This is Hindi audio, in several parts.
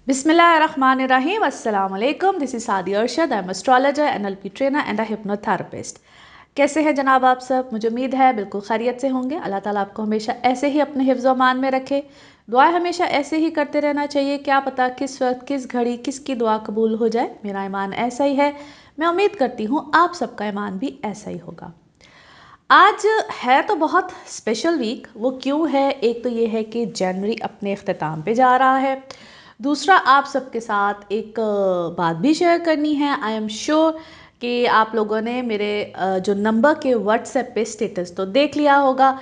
Bismillahirrahmanirrahim. Assalamu alaikum. This is Saadi Arshad. I'm astrologer, NLP trainer and a hypnotherapist. कैसे हैं जनाब आप सब? मुझे उम्मीद है बिल्कुल खैरियत से होंगे। अल्लाह ताला आपको हमेशा ऐसे ही अपने हिफ्ज़ अमान में रखे। दुआएं हमेशा ऐसे ही करते रहना चाहिए। क्या पता किस वक्त किस घड़ी किसकी दुआ कबूल हो जाए। मेरा ईमान ऐसा ही है। मैं उम्मीद करती हूँ आप सबका ईमान भी ऐसा ही होगा। आज है तो बहुत स्पेशल वीक। वो क्यों है? एक तो ये है कि जनवरी अपने अख्ताम पे जा रहा है। दूसरा, आप सबके साथ एक बात भी शेयर करनी है। आई एम श्योर कि आप लोगों ने मेरे जो नंबर के व्हाट्सएप पे स्टेटस तो देख लिया होगा।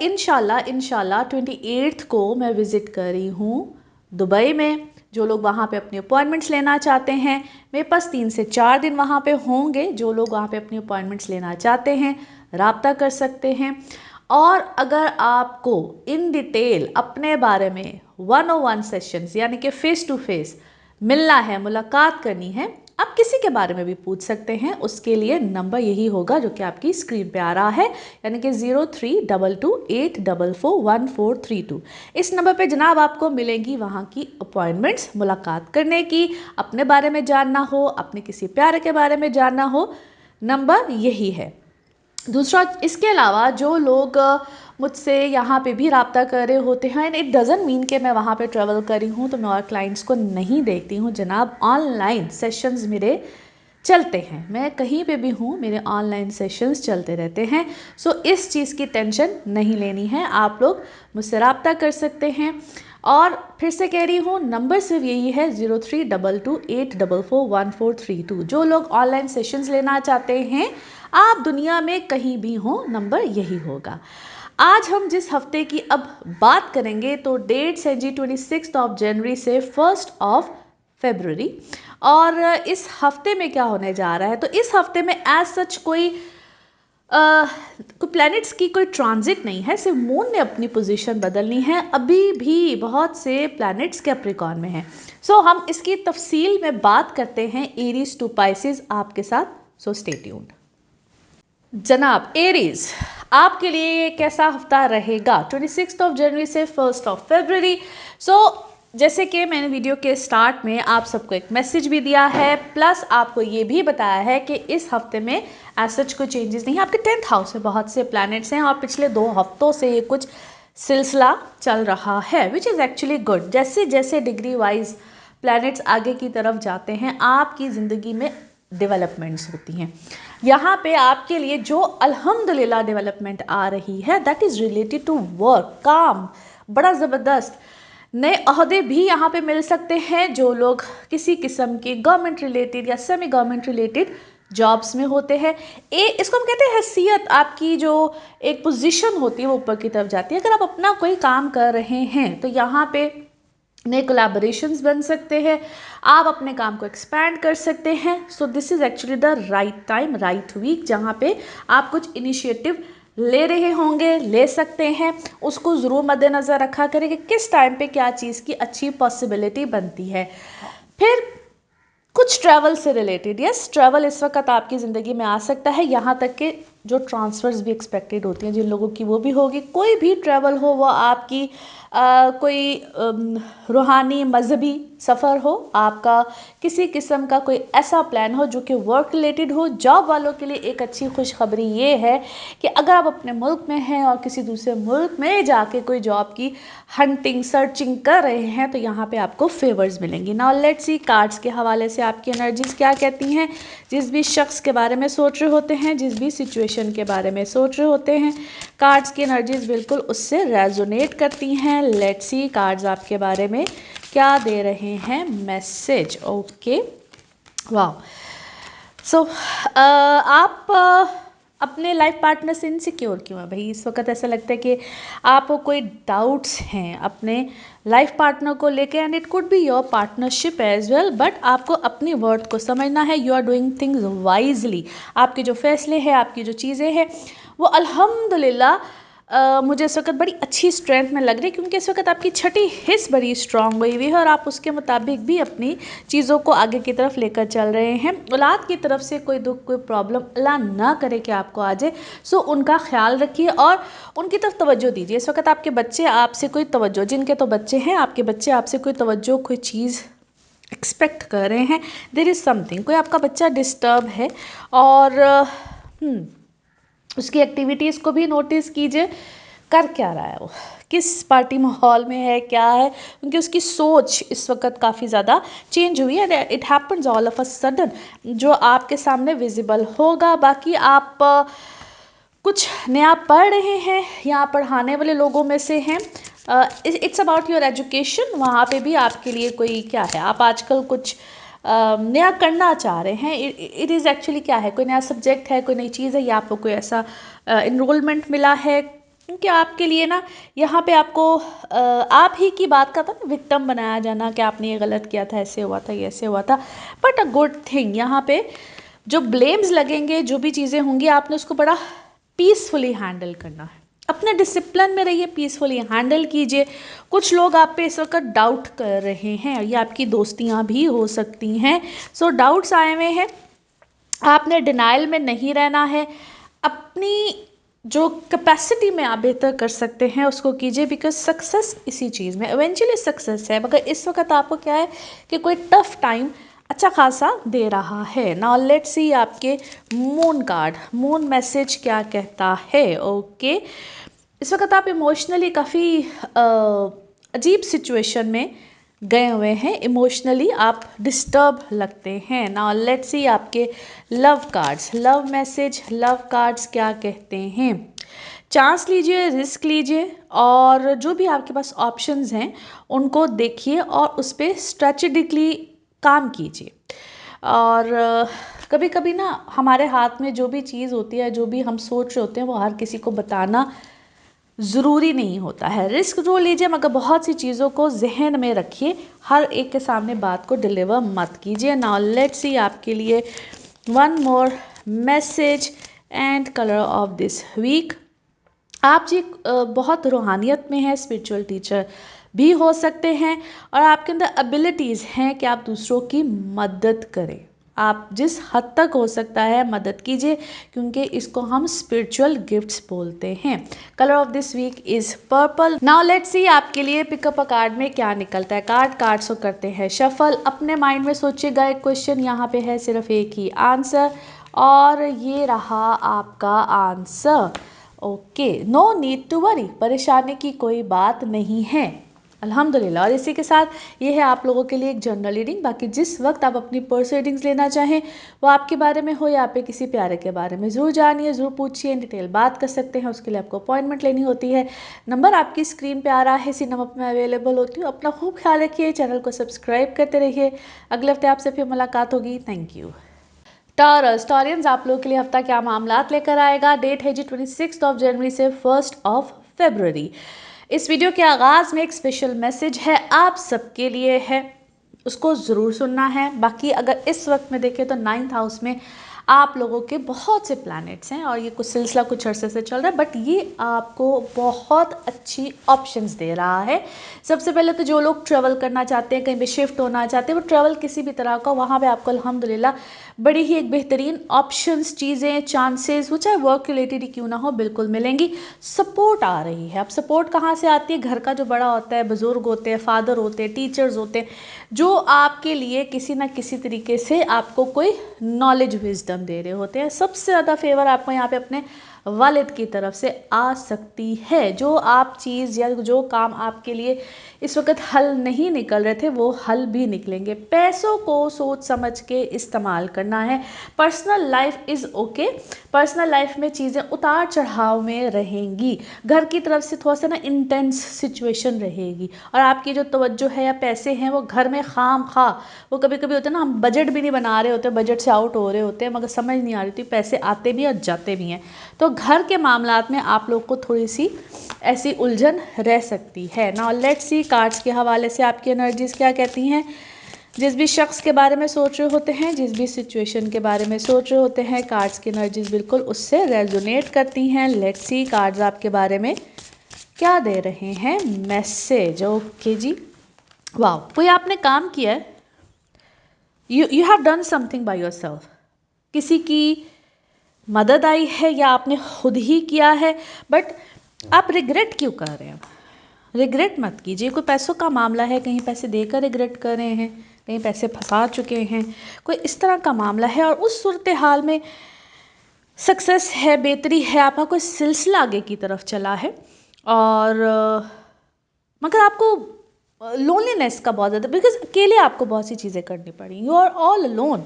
इंशाल्लाह 28 को मैं विज़िट कर रही हूँ दुबई में। जो लोग वहाँ पे अपनी अपॉइंटमेंट्स लेना चाहते हैं, मेरे पास 3 से 4 दिन वहाँ पे होंगे। जो लोग वहाँ पे अपनी अपॉइंटमेंट्स लेना चाहते हैं राब्ता कर सकते हैं। और अगर आपको इन डिटेल अपने बारे में 101 सेशंस यानी कि फेस टू फेस मिलना है, मुलाकात करनी है, आप किसी के बारे में भी पूछ सकते हैं। उसके लिए नंबर यही होगा जो कि आपकी स्क्रीन पे आ रहा है, यानी कि 0322844142। इस नंबर पे जनाब आपको मिलेंगी वहाँ की अपॉइंटमेंट्स, मुलाकात करने की, अपने बारे में जानना हो, अपने किसी प्यारे के बारे में जानना हो, नंबर यही है। दूसरा, इसके अलावा जो लोग मुझसे यहाँ पे भी रब्ता कर रहे होते हैं, एंड इट डज़ंट मीन कि मैं वहाँ पे ट्रैवल कर रही हूँ तो मैं और क्लाइंट्स को नहीं देखती हूँ जनाब। ऑनलाइन सेशंस मेरे चलते हैं, मैं कहीं पे भी हूँ मेरे ऑनलाइन सेशंस चलते रहते हैं। सो इस चीज़ की टेंशन नहीं लेनी है, आप लोग मुझसे रब्ता कर सकते हैं। और फिर से कह रही हूँ, नंबर सिर्फ यही है 0322844142। जो लोग ऑनलाइन सेशंस लेना चाहते हैं, आप दुनिया में कहीं भी हो, नंबर यही होगा। आज हम जिस हफ्ते की अब बात करेंगे तो डेट्स है जी 26 जनवरी से 1 फरवरी। और इस हफ्ते में क्या होने जा रहा है, तो इस हफ्ते में एज सच कोई प्लैनेट्स की कोई ट्रांजिट नहीं है, सिर्फ मून ने अपनी पोजीशन बदलनी है। अभी भी बहुत से प्लैनेट्स कैप्रिकॉर्न में हैं। सो हम इसकी तफसील में बात करते हैं एरीज टू पाइसेस आपके साथ। सो स्टे ट्यून्ड जनाब। एरीज, आपके लिए कैसा हफ्ता रहेगा 26 जनवरी से 1 फरवरी? सो जैसे कि मैंने वीडियो के स्टार्ट में आप सबको एक मैसेज भी दिया है, प्लस आपको ये भी बताया है कि इस हफ्ते में एज सच कोई चेंजेस नहीं है। आपके 10th हाउस में बहुत से प्लैनेट्स हैं और पिछले 2 हफ्तों से ये कुछ सिलसिला चल रहा है, विच इज़ एक्चुअली गुड। जैसे जैसे डिग्री वाइज प्लैनेट्स आगे की तरफ जाते हैं, आपकी ज़िंदगी में डेवलपमेंट्स होती हैं। यहाँ पे आपके लिए जो अल्हम्दुलिल्लाह डेवलपमेंट आ रही है, that is related to work, काम बड़ा ज़बरदस्त। नए अहदे भी यहाँ पे मिल सकते हैं। जो लोग किसी किस्म की गवर्नमेंट रिलेटेड या सेमी गवर्नमेंट रिलेटेड जॉब्स में होते हैं, इसको हम कहते हैं हैसियत, आपकी जो एक पोजीशन होती है वो ऊपर की तरफ जाती है। अगर आप अपना कोई काम कर रहे हैं तो यहाँ पे नए कोलैबोरेशंस बन सकते हैं, आप अपने काम को एक्सपैंड कर सकते हैं। So this is actually the right time, right week, जहाँ पे आप कुछ इनिशिएटिव ले रहे होंगे, ले सकते हैं। उसको ज़रूर मद्देनज़र रखा करें कि किस टाइम पे क्या चीज़ की अच्छी पॉसिबिलिटी बनती है। फिर कुछ ट्रैवल से रिलेटेड, यस, ट्रैवल इस वक्त आपकी ज़िंदगी में आ सकता है। यहाँ तक कि जो ट्रांसफ़र्स भी एक्सपेक्टेड होती हैं जिन लोगों की, वो भी होगी। कोई भी ट्रैवल हो, वो आपकी कोई रूहानी मजहबी सफ़र हो, आपका किसी किस्म का कोई ऐसा प्लान हो जो कि वर्क रिलेटेड हो। जॉब वालों के लिए एक अच्छी खुशखबरी ये है कि अगर आप अपने मुल्क में हैं और किसी दूसरे मुल्क में जाके कोई जॉब की हंटिंग सर्चिंग कर रहे हैं, तो यहाँ पे आपको फेवर्स मिलेंगी। नाउ लेट्स सी कार्ड्स के हवाले से आपकी एनर्जीज क्या कहती हैं। जिस भी शख्स के बारे में सोच रहे होते हैं, जिस भी सिचुएशन के बारे में सोच रहे होते हैं, कार्ड्स की एनर्जीज बिल्कुल उससे रेजोनेट करती हैं। लेट्स सी कार्ड्स आपके बारे में क्या दे रहे हैं मैसेज। ओके, वाह। सो आप अपने लाइफ पार्टनर से इनसिक्योर क्यों है भाई? इस वक्त ऐसा लगता है कि आपको कोई डाउट्स हैं अपने लाइफ पार्टनर को लेके, and it could be your partnership as well, but आपको अपनी वर्थ को समझना है। You are doing things wisely. आपके जो फैसले हैं, आपकी जो चीज़ें हैं, वो अल्हम्दुलिल्लाह मुझे इस वक्त बड़ी अच्छी स्ट्रेंथ में लग रही है, क्योंकि इस वक्त आपकी छठी हिस्स बड़ी स्ट्रांग हुई हुई है और आप उसके मुताबिक भी अपनी चीज़ों को आगे की तरफ लेकर चल रहे हैं। औलाद की तरफ से कोई दुख कोई प्रॉब्लम अल्लाह ना करे कि आपको आ जाए, सो उनका ख्याल रखिए और उनकी तरफ तवज्जो दीजिए। इस वक्त आपके बच्चे आपसे कोई तवज्जो, जिनके तो बच्चे हैं, आपके बच्चे आपसे कोई तवज्जो कोई चीज़ एक्सपेक्ट कर रहे हैं। देयर इज़ समथिंग, कोई आपका बच्चा डिस्टर्ब है और उसकी एक्टिविटीज़ को भी नोटिस कीजिए, कर क्या रहा है वो, किस पार्टी माहौल में है, क्या है, क्योंकि उसकी सोच इस वक्त काफ़ी ज़्यादा चेंज हुई है। It happens all of a sudden, जो आपके सामने विजिबल होगा। बाकी आप कुछ नया पढ़ रहे हैं या पढ़ाने वाले लोगों में से हैं, इट्स अबाउट योर एजुकेशन। वहाँ पे भी आपके लिए कोई क्या है, आप आजकल कुछ नया करना चाह रहे हैं। इट इज़ एक्चुअली क्या है, कोई नया सब्जेक्ट है, कोई नई चीज़ है, या आपको कोई ऐसा इनरोलमेंट मिला है, क्योंकि आपके लिए ना यहाँ पे आपको आप ही की बात का था ना विक्टिम बनाया जाना कि आपने ये गलत किया था, ऐसे हुआ था, ये ऐसे हुआ था। बट अ गुड थिंग, यहाँ पे जो ब्लेम्स लगेंगे, जो भी चीज़ें होंगी, आपने उसको बड़ा पीसफुली हैंडल करना है। अपने डिसिप्लिन में रहिए, पीसफुली हैंडल कीजिए। कुछ लोग आप पे इस वक्त डाउट कर रहे हैं, ये आपकी दोस्तियां भी हो सकती हैं। सो डाउट्स आए हुए हैं, आपने डिनाइल में नहीं रहना है। अपनी जो कैपेसिटी में आप बेहतर कर सकते हैं उसको कीजिए, बिकॉज सक्सेस इसी चीज़ में इवेंचुअली सक्सेस है। मगर इस वक्त आपको क्या है कि कोई टफ टाइम अच्छा खासा दे रहा है। नाउ लेट्स सी आपके मून कार्ड, मून मैसेज क्या कहता है। ओके, इस वक्त आप इमोशनली काफ़ी अजीब सिचुएशन में गए हुए हैं, इमोशनली आप डिस्टर्ब लगते हैं। नाउ लेट्स सी आपके love cards, love message, love cards क्या कहते हैं। चांस लीजिए, रिस्क लीजिए और जो भी आपके पास ऑप्शंस हैं उनको देखिए और उस पर स्ट्रेटेजिकली काम कीजिए। और कभी कभी ना हमारे हाथ में जो भी चीज़ होती है, जो भी हम सोच रहे होते हैं, वो हर किसी को बताना ज़रूरी नहीं होता है। रिस्क जो लीजिए, मगर बहुत सी चीज़ों को जहन में रखिए, हर एक के सामने बात को डिलीवर मत कीजिए। नाउ लेट्स सी आपके लिए one more message and colour of this week. आप जी बहुत रूहानियत में है, स्पिरिचुअल टीचर भी हो सकते हैं और आपके अंदर एबिलिटीज़ हैं कि आप दूसरों की मदद करें। आप जिस हद तक हो सकता है मदद कीजिए, क्योंकि इसको हम स्पिरिचुअल गिफ्ट्स बोलते हैं। Colour of this week is purple. Now let's see आपके लिए पिकअप अ कार्ड में क्या निकलता है। कार्ड्स को करते हैं शफल। अपने माइंड में सोचिएगा, एक क्वेश्चन यहाँ पे है, सिर्फ एक ही आंसर, और ये रहा आपका answer. Okay, no need to worry, परेशानी की कोई बात नहीं है, अल्हम्दुलिल्लाह। और इसी के साथ ये है आप लोगों के लिए एक जनरल रीडिंग। बाकी जिस वक्त आप अपनी पर्सनल रीडिंग्स लेना चाहें, वो आपके बारे में हो या आप किसी प्यारे के बारे में, ज़रूर जानिए, ज़रूर पूछिए, इन डिटेल बात कर सकते हैं। उसके लिए आपको अपॉइंटमेंट लेनी होती है। नंबर आपकी स्क्रीन पे आ रहा है, इसी नंबर पर मैं अवेलेबल होती हूँ। अपना खूब ख्याल रखिए, चैनल को सब्सक्राइब करते रहिए। अगले हफ्ते आपसे फिर मुलाकात होगी। Thank you. टॉरस, टॉरियंस, आप लोगों के लिए हफ्ता क्या मामलात लेकर आएगा। डेट है जी 26 जनवरी से 1 फरवरी। इस वीडियो के आगाज़ में एक स्पेशल मैसेज है, आप सबके लिए है, उसको ज़रूर सुनना है। बाकी अगर इस वक्त में देखें तो 9th हाउस में आप लोगों के बहुत से प्लैनेट्स हैं और ये कुछ सिलसिला कुछ अरसे से चल रहा है, बट ये आपको बहुत अच्छी ऑप्शंस दे रहा है। सबसे पहले तो जो लोग ट्रैवल करना चाहते हैं, कहीं पे शिफ्ट होना चाहते हैं, वो ट्रैवल किसी भी तरह का, वहाँ पे आपको अल्हम्दुलिल्लाह बड़ी ही एक बेहतरीन ऑप्शंस, चीज़ें, चांसेस, वो चाहे वर्क रिलेटेड ही क्यों ना हो, बिल्कुल मिलेंगी। सपोर्ट आ रही है। अब सपोर्ट कहाँ से आती है? घर का जो बड़ा होता है, बुज़ुर्ग होते हैं, फादर होते हैं, टीचर्स होते हैं, जो आपके लिए किसी ना किसी तरीके से आपको कोई नॉलेज विजडम दे रहे होते हैं। सबसे ज़्यादा फेवर आपको यहाँ पे अपने वालिद की तरफ से आ सकती है। जो आप चीज़ या जो काम आपके लिए इस वक्त हल नहीं निकल रहे थे, वो हल भी निकलेंगे। पैसों को सोच समझ के इस्तेमाल करना है। Personal life is okay, personal life में चीज़ें उतार चढ़ाव में रहेंगी। घर की तरफ से थोड़ा सा ना इंटेंस सिचुएशन रहेगी और आपकी जो तवज्जो है या पैसे हैं वो घर में खाम खा, वो कभी कभी होते हैं ना, हम बजट भी नहीं बना रहे होते, बजट से आउट हो रहे होते हैं, मगर समझ नहीं आ रही थी, पैसे आते भी और जाते भी हैं। तो घर के मामलात में आप लोग को थोड़ी सी ऐसी उलझन रह सकती है। नाउ लेट्स सी कार्ड्स के हवाले से आपकी एनर्जीज क्या कहती हैं। जिस भी शख्स के बारे में सोच रहे होते हैं, जिस भी सिचुएशन के बारे में सोच रहे होते हैं, कार्ड्स की एनर्जीज बिल्कुल उससे रेजोनेट करती हैं। लेट्स सी कार्ड्स आपके बारे में क्या दे रहे हैं मैसेज। ओके जी, वाह, कोई आपने काम किया है, you have done something by yourself. किसी की मदद आई है या आपने खुद ही किया है, बट आप रिग्रेट क्यों कर रहे हैं? रिग्रेट मत कीजिए। कोई पैसों का मामला है, कहीं पैसे देकर रिग्रेट कर रहे हैं, कहीं पैसे फंसा चुके हैं, कोई इस तरह का मामला है और उस सूरत हाल में सक्सेस है, बेहतरी है, आपका कोई सिलसिला आगे की तरफ चला है और मगर आपको लोनलीनेस का बहुत ज़्यादा, बिकॉज अकेले आपको बहुत सी चीज़ें करनी पड़ी, यू आर ऑल अलोन।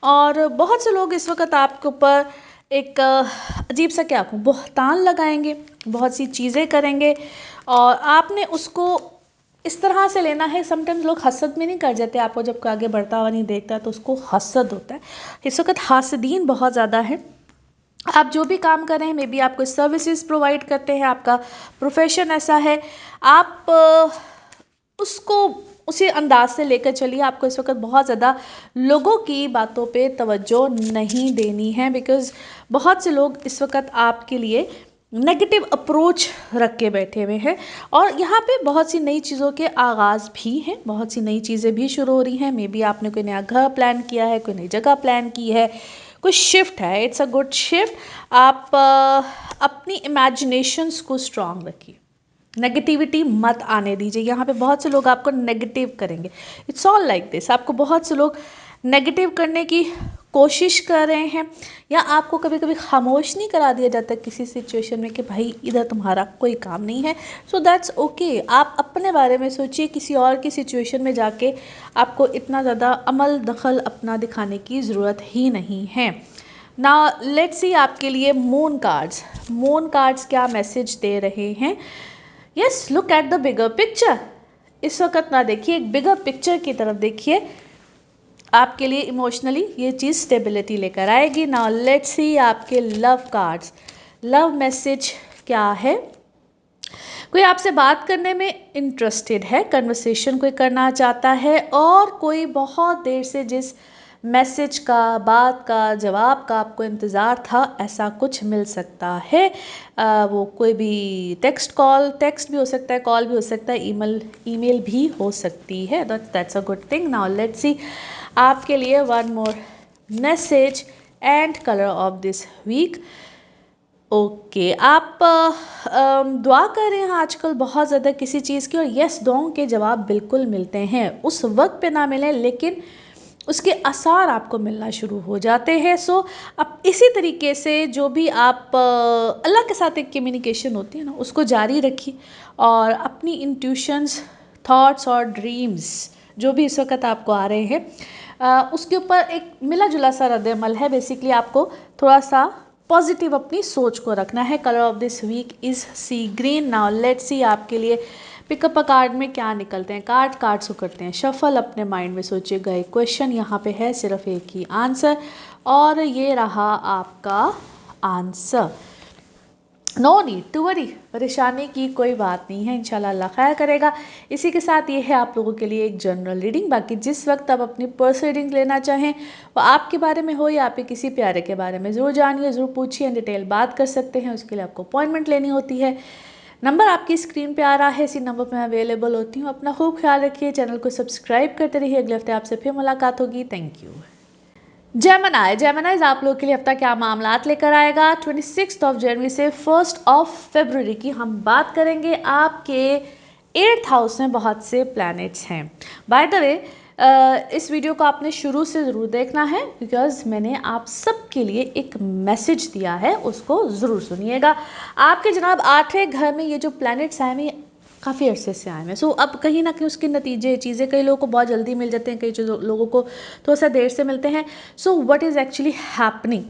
और बहुत से लोग इस वक्त आपके ऊपर एक अजीब सा क्या कहूँ बहतान लगाएंगे, बहुत सी चीज़ें करेंगे और आपने उसको इस तरह से लेना है। समटाइम्स लोग हसद में नहीं कर जाते, आपको जब आगे बढ़ता हुआ नहीं देखता तो उसको हसद होता है। इस वक्त हासदीन बहुत ज़्यादा है। आप जो भी काम कर रहे हैं, मे बी आप कोई सर्विसेज प्रोवाइड करते हैं, आपका प्रोफेशन ऐसा है, आप उसको उसी अंदाज से लेकर चलिए। आपको इस वक्त बहुत ज़्यादा लोगों की बातों पे तवज्जो नहीं देनी है, बिकॉज़ बहुत से लोग इस वक्त आपके लिए नेगेटिव अप्रोच रख के बैठे हुए हैं और यहाँ पे बहुत सी नई चीज़ों के आगाज़ भी हैं, बहुत सी नई चीज़ें भी शुरू हो रही हैं। मे बी आपने कोई नया घर प्लान किया है, कोई नई जगह प्लान की है, कोई शिफ्ट है, इट्स अ गुड शिफ्ट। आप अपनी इमेजिनेशंस को स्ट्रांग रखिए, नेगेटिविटी मत आने दीजिए। यहाँ पे बहुत से लोग आपको नेगेटिव करेंगे, इट्स ऑल लाइक दिस। आपको बहुत से लोग नेगेटिव करने की कोशिश कर रहे हैं या आपको कभी कभी खामोश नहीं करा दिया जाता किसी सिचुएशन में कि भाई इधर तुम्हारा कोई काम नहीं है। So that's okay. आप अपने बारे में सोचिए, किसी और की सिचुएशन में जाके आपको इतना ज़्यादा अमल दखल अपना दिखाने की ज़रूरत ही नहीं है। ना लेट्स सी आपके लिए मून कार्ड्स, मून कार्ड्स क्या मैसेज दे रहे हैं। Yes, look at the bigger picture. इस वक्त ना देखिए, एक बिगर पिक्चर की तरफ देखिए। आपके लिए इमोशनली ये चीज़ स्टेबिलिटी लेकर आएगी। नाउ लेट्स सी आपके लव कार्ड्स, लव मैसेज क्या है। कोई आपसे बात करने में इंटरेस्टेड है, कन्वर्सेशन कोई करना चाहता है और कोई बहुत देर से जिस मैसेज का, बात का, जवाब का आपको इंतज़ार था, ऐसा कुछ मिल सकता है। वो कोई भी टेक्स्ट भी हो सकता है, कॉल भी हो सकता है, ईमेल भी हो सकती है। That's a good thing. Now let's see आपके लिए one more message and colour of this week. Okay, आप दुआ कर रहे हैं आजकल बहुत ज़्यादा किसी चीज़ की और यस, दुआओं के जवाब बिल्कुल मिलते हैं। उस वक्त पे ना मिले लेकिन उसके आसार आपको मिलना शुरू हो जाते हैं। सो अब इसी तरीके से जो भी आप अल्लाह के साथ एक कम्युनिकेशन होती है ना, उसको जारी रखिए और अपनी इंट्यूशंस, थॉट्स और ड्रीम्स जो भी इस वक्त आपको आ रहे हैं उसके ऊपर एक मिला जुला सा रद्द-ए-अमल है। बेसिकली आपको थोड़ा सा पॉजिटिव अपनी सोच को रखना है। Colour of this week is sea green. Now let's see आपके लिए पिकअप अ कार्ड में क्या निकलते हैं। कार्ड्स को करते हैं शफल। अपने माइंड में सोचिएगा एक क्वेश्चन, यहाँ पे है सिर्फ एक ही आंसर और ये रहा आपका answer. No need to worry, परेशानी की कोई बात नहीं है, इंशाल्लाह अल्लाह खैर करेगा। इसी के साथ ये है आप लोगों के लिए एक जनरल रीडिंग। बाकी जिस वक्त आप अपनी पर्सनल रीडिंग लेना चाहें, वो आपके बारे में हो या आपके किसी प्यारे के बारे में, ज़रूर जानिए, ज़रूर पूछिए, डिटेल बात कर सकते हैं। उसके लिए आपको अपॉइंटमेंट लेनी होती है। नंबर आपकी स्क्रीन पे आ रहा है, इसी नंबर पर मैं अवेलेबल होती हूँ। अपना खूब ख्याल रखिए, चैनल को सब्सक्राइब करते रहिए। अगले हफ्ते आपसे फिर मुलाकात होगी। Thank you. जेमिनाइज आप लोग के लिए हफ्ता क्या मामलात लेकर आएगा। 26 जनवरी से 1 फरवरी की हम बात करेंगे। आपके 8th हाउस में बहुत से प्लैनेट्स हैं। बाय द वे, इस वीडियो को आपने शुरू से ज़रूर देखना है बिकॉज मैंने आप सबके लिए एक मैसेज दिया है, उसको ज़रूर सुनिएगा। आपके जनाब 8वें घर में ये जो प्लैनेट्स आए हैं काफ़ी अरसे से आए हैं। सो अब कहीं ना कहीं उसके नतीजे चीज़ें कई लोगों को बहुत जल्दी मिल जाते हैं, कई लोगों को थोड़ा सा देर से मिलते हैं। So what is actually happening,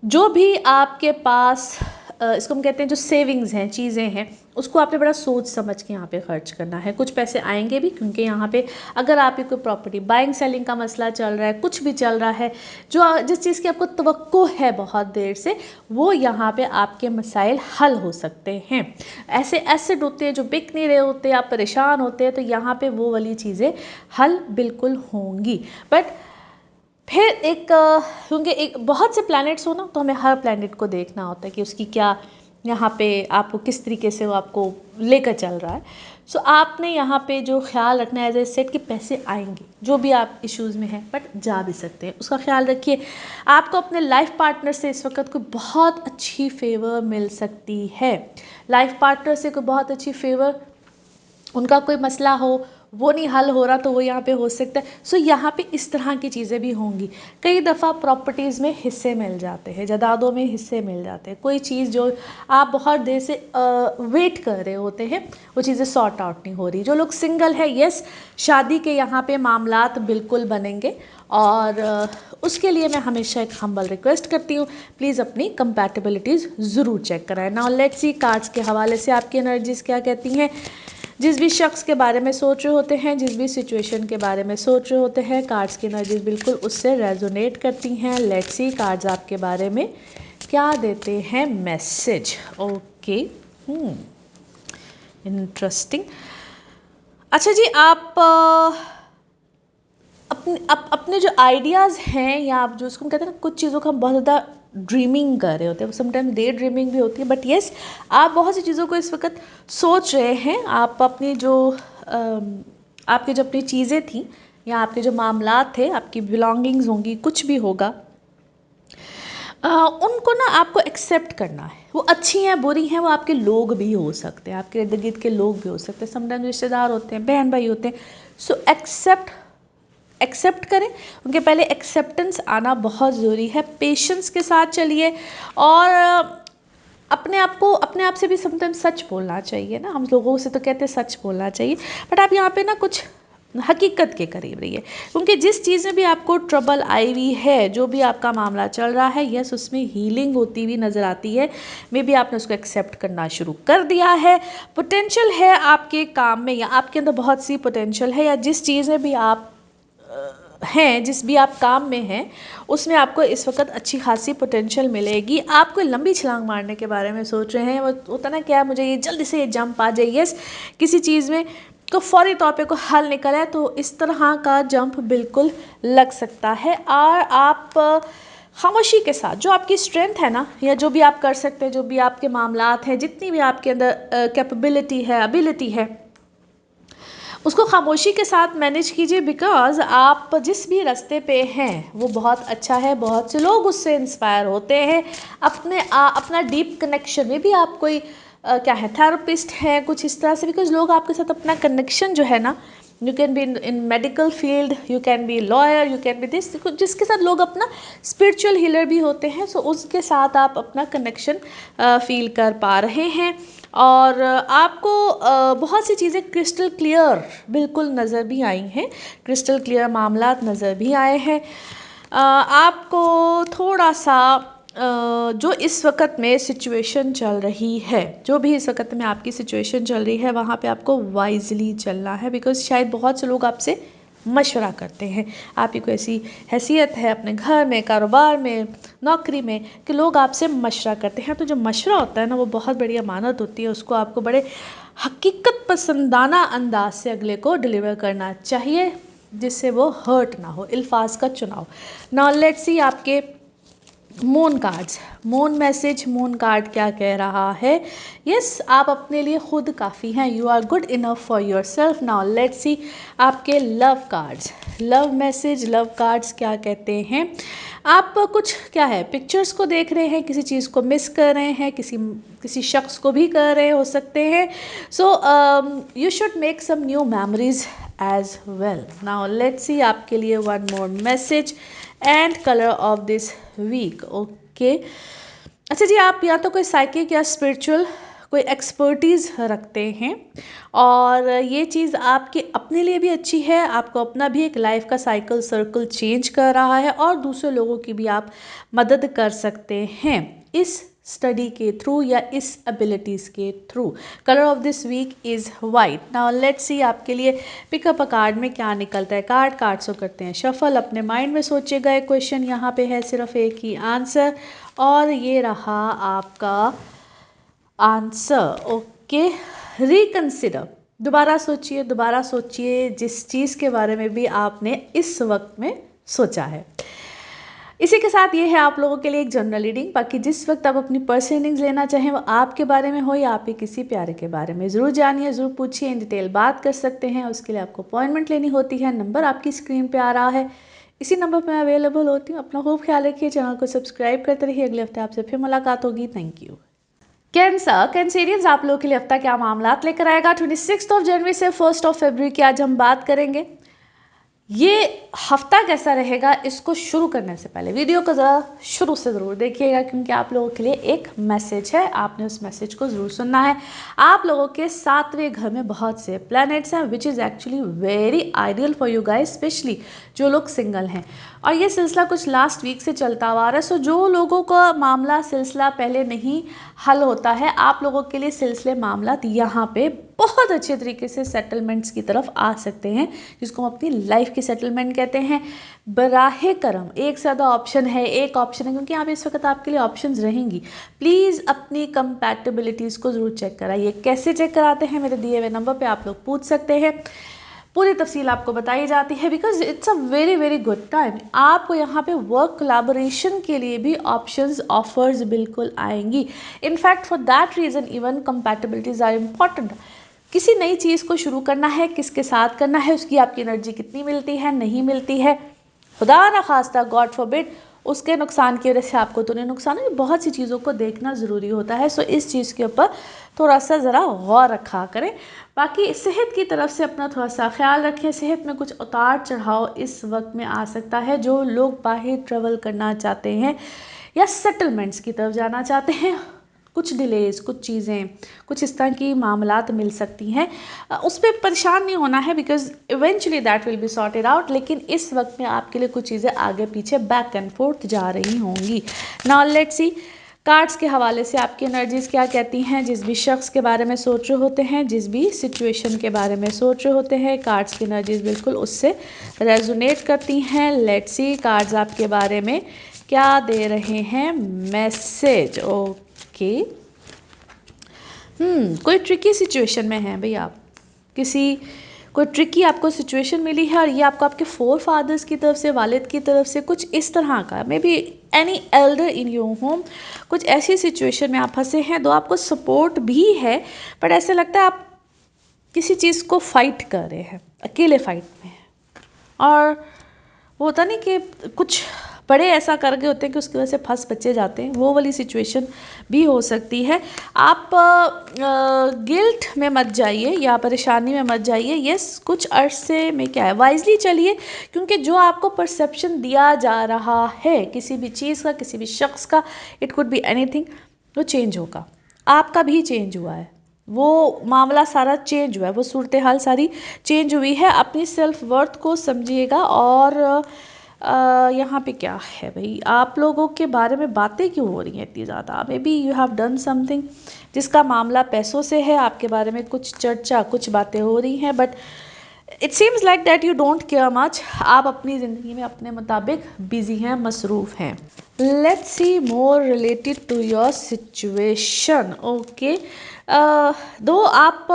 जो भी आपके पास इसको हम कहते हैं जो सेविंग्स हैं, चीज़ें हैं, उसको आपने बड़ा सोच समझ के यहाँ पे खर्च करना है। कुछ पैसे आएंगे भी, क्योंकि यहाँ पे अगर आपकी कोई प्रॉपर्टी बाइंग सेलिंग का मसला चल रहा है, कुछ भी चल रहा है, जो जिस चीज़ की आपको तवक्को है बहुत देर से, वो यहाँ पे आपके मसाइल हल हो सकते हैं। ऐसे एसेट होते हैं जो बिक नहीं रहे होते, आप परेशान होते हैं, तो यहाँ पे वो वाली चीज़ें हल बिल्कुल होंगी। बट फिर क्योंकि एक बहुत से प्लैनेट्स हो ना, तो हमें हर प्लैनेट को देखना होता है कि उसकी क्या यहाँ पे आपको किस तरीके से वो आपको लेकर चल रहा है। सो आपने यहाँ पे जो ख्याल रखना है एज ए सेट कि पैसे आएंगे, जो भी आप इश्यूज़ में हैं, बट जा भी सकते हैं, उसका ख्याल रखिए। आपको अपने लाइफ पार्टनर से इस वक्त कोई बहुत अच्छी फेवर मिल सकती है। लाइफ पार्टनर से कोई बहुत अच्छी फेवर, उनका कोई मसला हो वो नहीं हल हो रहा, तो वो यहाँ पे हो सकता है। सो यहाँ पे इस तरह की चीज़ें भी होंगी। कई दफ़ा प्रॉपर्टीज़ में हिस्से मिल जाते हैं, जायदादों में हिस्से मिल जाते हैं। कोई चीज़ जो आप बहुत देर से वेट कर रहे होते हैं, वो चीज़ें सॉर्ट आउट नहीं हो रही। जो लोग सिंगल है, यस, शादी के यहाँ पे मामलात बिल्कुल बनेंगे, और उसके लिए मैं हमेशा एक हम्बल रिक्वेस्ट करती हूँ, प्लीज़ अपनी कंपैटिबिलिटीज़ ज़रूर चेक कराएं। नाउ लेट्स सी कार्ड्स के हवाले से आपकी एनर्जीज़ क्या कहती हैं। जिस भी शख्स के बारे में सोच रहे होते हैं, जिस भी सिचुएशन के बारे में सोच रहे होते हैं, कार्ड्स की एनर्जीज बिल्कुल उससे रेजोनेट करती हैं। लेट्स सी कार्ड्स आपके बारे में क्या देते हैं मैसेज। Okay, interesting. अच्छा जी, आप अपने जो आइडियाज़ हैं, या आप जो उसको कहते हैं ना, कुछ चीज़ों का हम बहुत ज़्यादा ड्रीमिंग कर रहे होते हैं, समटाइम डे ड्रीमिंग भी होती है, बट येस, आप बहुत सी चीज़ों को इस वक्त सोच रहे हैं। आप अपनी जो आपकी जो अपनी चीज़ें थी, या आपके जो मामलात थे, आपकी बिलोंगिंग्स होंगी, कुछ भी होगा, उनको ना आपको एक्सेप्ट करना है। वो अच्छी हैं, बुरी हैं, वो आपके लोग भी हो सकते हैं, आपके इर्द गिर्द के लोग भी हो सकते हैं, समटाइम रिश्तेदार होते हैं, बहन भाई होते हैं। सो एक्सेप्ट करें। उनके पहले एक्सेप्टेंस आना बहुत ज़रूरी है। पेशेंस के साथ चलिए, और अपने आप से भी समटाइम्स सच बोलना चाहिए ना। हम लोगों से तो कहते हैं सच बोलना चाहिए, बट आप यहाँ पे ना कुछ हकीकत के करीब रहिए, क्योंकि जिस चीज़ में भी आपको ट्रबल आई हुई है, जो भी आपका मामला चल रहा है, यस, उसमें हीलिंग होती हुई नज़र आती है। मे बी आपने उसको एक्सेप्ट करना शुरू कर दिया है। पोटेंशियल है आपके काम में, या आपके अंदर बहुत सी पोटेंशियल है, या जिस चीज़ में भी आप हैं, जिस भी आप काम में हैं, उसमें आपको इस वक्त अच्छी खासी पोटेंशियल मिलेगी। आप कोई लंबी छलांग मारने के बारे में सोच रहे हैं, वो होता ना क्या, मुझे ये जल्दी से ये जंप आ जाए, यस, किसी चीज़ में को फौरी तौर पे को हल निकल है, तो इस तरह का जंप बिल्कुल लग सकता है। और आप खामोशी के साथ जो आपकी स्ट्रेंथ है ना, या जो भी आप कर सकते हैं, जो भी आपके मामलात हैं, जितनी भी आपके अंदर कैपेबिलिटी है, एबिलिटी है, उसको खामोशी के साथ मैनेज कीजिए। बिकॉज आप जिस भी रास्ते पे हैं वो बहुत अच्छा है, बहुत से लोग उससे इंस्पायर होते हैं। अपना डीप कनेक्शन में भी आप कोई क्या है, थेरेपिस्ट है, कुछ इस तरह से, बिकॉज लोग आपके साथ अपना कनेक्शन जो है ना, you can be in medical field, you can be lawyer, you can be this, जिसके साथ लोग अपना स्पिरिचुअल हीलर भी होते हैं। सो उसके साथ आप अपना कनेक्शन फील कर पा रहे हैं, और आपको बहुत सी चीज़ें क्रिस्टल क्लियर बिल्कुल नज़र भी आई हैं, क्रिस्टल क्लियर मामलात नज़र भी आए हैं। आपको थोड़ा सा जो इस वक्त में सिचुएशन चल रही है, जो भी इस वक्त में आपकी सिचुएशन चल रही है, वहाँ पे आपको वाइजली चलना है। बिकॉज शायद बहुत से लोग आपसे मशवरा करते हैं, आपकी कोई ऐसी हैसियत है अपने घर में, कारोबार में, नौकरी में, कि लोग आपसे मशवरा करते हैं। तो जो मशवरा होता है ना, वो बहुत बड़ी अमानत होती है, उसको आपको बड़े हकीकत पसंदाना अंदाज से अगले को डिलीवर करना चाहिए, जिससे वो हर्ट ना हो। अल्फाज का चुनाव। नाउ लेट्स सी आपके moon cards, moon message, moon card क्या कह रहा है। यस, आप अपने लिए खुद काफ़ी हैं, you are good enough for yourself. Now let's see आपके love cards, love message, love cards क्या कहते हैं। आप कुछ क्या है, पिक्चर्स को देख रहे हैं, किसी चीज़ को मिस कर रहे हैं, किसी शख्स को भी कर रहे हो सकते हैं। So you should make some new memories as well. Now let's see आपके लिए one more message and colour of this week. Okay, अच्छा जी, आप या तो कोई साइकिक या स्पिरिचुअल कोई एक्सपर्टीज़ रखते हैं, और ये चीज़ आपके अपने लिए भी अच्छी है, आपको अपना भी एक लाइफ का साइकिल सर्कल चेंज कर रहा है, और दूसरे लोगों की भी आप मदद कर सकते हैं इस स्टडी के थ्रू या इस एबिलिटीज़ के थ्रू। Colour of this week is white. Now let's see आपके लिए पिकअप अ कार्ड में क्या निकलता है। कार्ड्स को करते हैं शफल। अपने माइंड में सोचिएगा एक क्वेश्चन, यहाँ पे है सिर्फ एक ही आंसर और ये रहा आपका आंसर। Okay, reconsider. दोबारा सोचिए जिस चीज़ के बारे में भी आपने इस वक्त में सोचा है। इसी के साथ ये है आप लोगों के लिए एक जनरल रीडिंग। बाकी जिस वक्त आप अपनी पर्सनल रीडिंग्स लेना चाहें वो आपके बारे में हो या आप ही किसी प्यारे के बारे में, ज़रूर जानिए, ज़रूर पूछिए, इन डिटेल बात कर सकते हैं। उसके लिए आपको अपॉइंटमेंट लेनी होती है। नंबर आपकी स्क्रीन पे आ रहा है, इसी नंबर पर मैं अवेलेबल होती हूँ। अपना खूब ख्याल रखिए, चैनल को सब्सक्राइब करते रहिए। अगले हफ्ते आपसे फिर मुलाकात होगी। Thank you. कैंसरियंस, आप लोगों के लिए हफ्ता क्या मामलात लेकर आएगा 26 जनवरी से 1 फरवरी की आज हम बात करेंगे। ये हफ्ता कैसा रहेगा इसको शुरू करने से पहले वीडियो को ज़रा शुरू से ज़रूर देखिएगा, क्योंकि आप लोगों के लिए एक मैसेज है, आपने उस मैसेज को ज़रूर सुनना है। आप लोगों के 7वें घर में बहुत से प्लैनेट्स हैं which is actually very ideal for you guys, specially जो लोग सिंगल हैं। और ये सिलसिला कुछ लास्ट वीक से चलता हुआ आ रहा है। सो जो लोगों का मामला सिलसिला पहले नहीं हल होता है, आप लोगों के लिए सिलसिले मामलात यहाँ पे बहुत अच्छे तरीके से सेटलमेंट्स की तरफ आ सकते हैं, जिसको हम अपनी लाइफ की सेटलमेंट कहते हैं। बराहे करम एक से ज़्यादा ऑप्शन है, एक ऑप्शन है, क्योंकि यहाँ पे इस वक्त आपके लिए ऑप्शंस रहेंगी। प्लीज़ अपनी कंपैटिबिलिटीज़ को ज़रूर चेक कराइए। कैसे चेक कराते हैं, मेरे दिए हुए नंबर पे आप लोग पूछ सकते हैं। पूरी तफसील आपको बताई जाती है, because it's a very very good time. आपको यहाँ पे वर्क कोलैबोरेशन के लिए भी ऑप्शंस ऑफर्स बिल्कुल आएंगी। In fact for that reason even compatibilities are important. किसी नई चीज़ को शुरू करना है, किसके साथ करना है, उसकी आपकी एनर्जी कितनी मिलती है, नहीं मिलती है, खुदा ना खास्ता गॉड फॉरबिड उसके नुकसान की वजह से आपको तो नहीं नुकसान है। बहुत सी चीज़ों को देखना ज़रूरी होता है। सो इस चीज़ के ऊपर थोड़ा सा ज़रा गौर रखा करें। बाकी सेहत की तरफ से अपना थोड़ा सा ख्याल रखें। सेहत में कुछ उतार चढ़ाव इस वक्त में आ सकता है। जो लोग बाहर ट्रेवल करना चाहते हैं या सेटलमेंट्स की तरफ जाना चाहते हैं, कुछ डिलेज, कुछ चीज़ें, कुछ इस तरह की मामलात मिल सकती हैं। उस पर परेशान नहीं होना है, because eventually that will be sorted out. लेकिन इस वक्त में आपके लिए कुछ चीज़ें आगे पीछे बैक एंड फोर्थ जा रही होंगी। नाउ लेट्स सी कार्ड्स के हवाले से आपकी एनर्जीज़ क्या कहती हैं। जिस भी शख्स के बारे में सोच रहे होते हैं, जिस भी सिचुएशन के बारे में सोच रहे होते हैं, कार्ड्स की एनर्जीज़ बिल्कुल उससे रेजोनेट करती हैं। लेट्स सी कार्ड्स आपके बारे में क्या दे रहे हैं मैसेज। ओके, कोई ट्रिकी सिचुएशन में हैं भाई आप, कोई ट्रिकी आपको सिचुएशन मिली है और ये आपको आपके फोर फादर्स की तरफ से, वालिद की तरफ से कुछ इस तरह का, may be any Elder in your home, कुछ ऐसी सिचुएशन में आप फंसे हैं। दो आपको सपोर्ट भी है, बट ऐसे लगता है आप किसी चीज़ को फाइट कर रहे हैं, अकेले फाइट में हैं। और वो होता नहीं कि कुछ बड़े ऐसा कर गए होते हैं कि उसकी वजह से फंस बच्चे जाते हैं, वो वाली सिचुएशन भी हो सकती है। आप गिल्ट में मत जाइए या परेशानी में मत जाइए। यस, कुछ अरसे में क्या है, वाइजली चलिए, क्योंकि जो आपको परसेप्शन दिया जा रहा है किसी भी चीज़ का, किसी भी शख्स का, इट कुड बी एनीथिंग, वो चेंज होगा। आपका भी चेंज हुआ है, वो मामला सारा चेंज हुआ है, वो सूरत हाल सारी चेंज हुई है। अपनी सेल्फ वर्थ को समझिएगा। और यहाँ पे क्या है भाई, आप लोगों के बारे में बातें क्यों हो रही हैं इतनी ज़्यादा। May be you have done something जिसका मामला पैसों से है। आपके बारे में कुछ चर्चा, कुछ बातें हो रही हैं, but it seems like that you don't care much. आप अपनी ज़िंदगी में अपने मुताबिक बिजी हैं, मसरूफ़ हैं। Let's see more related to your situation. Okay, दो आप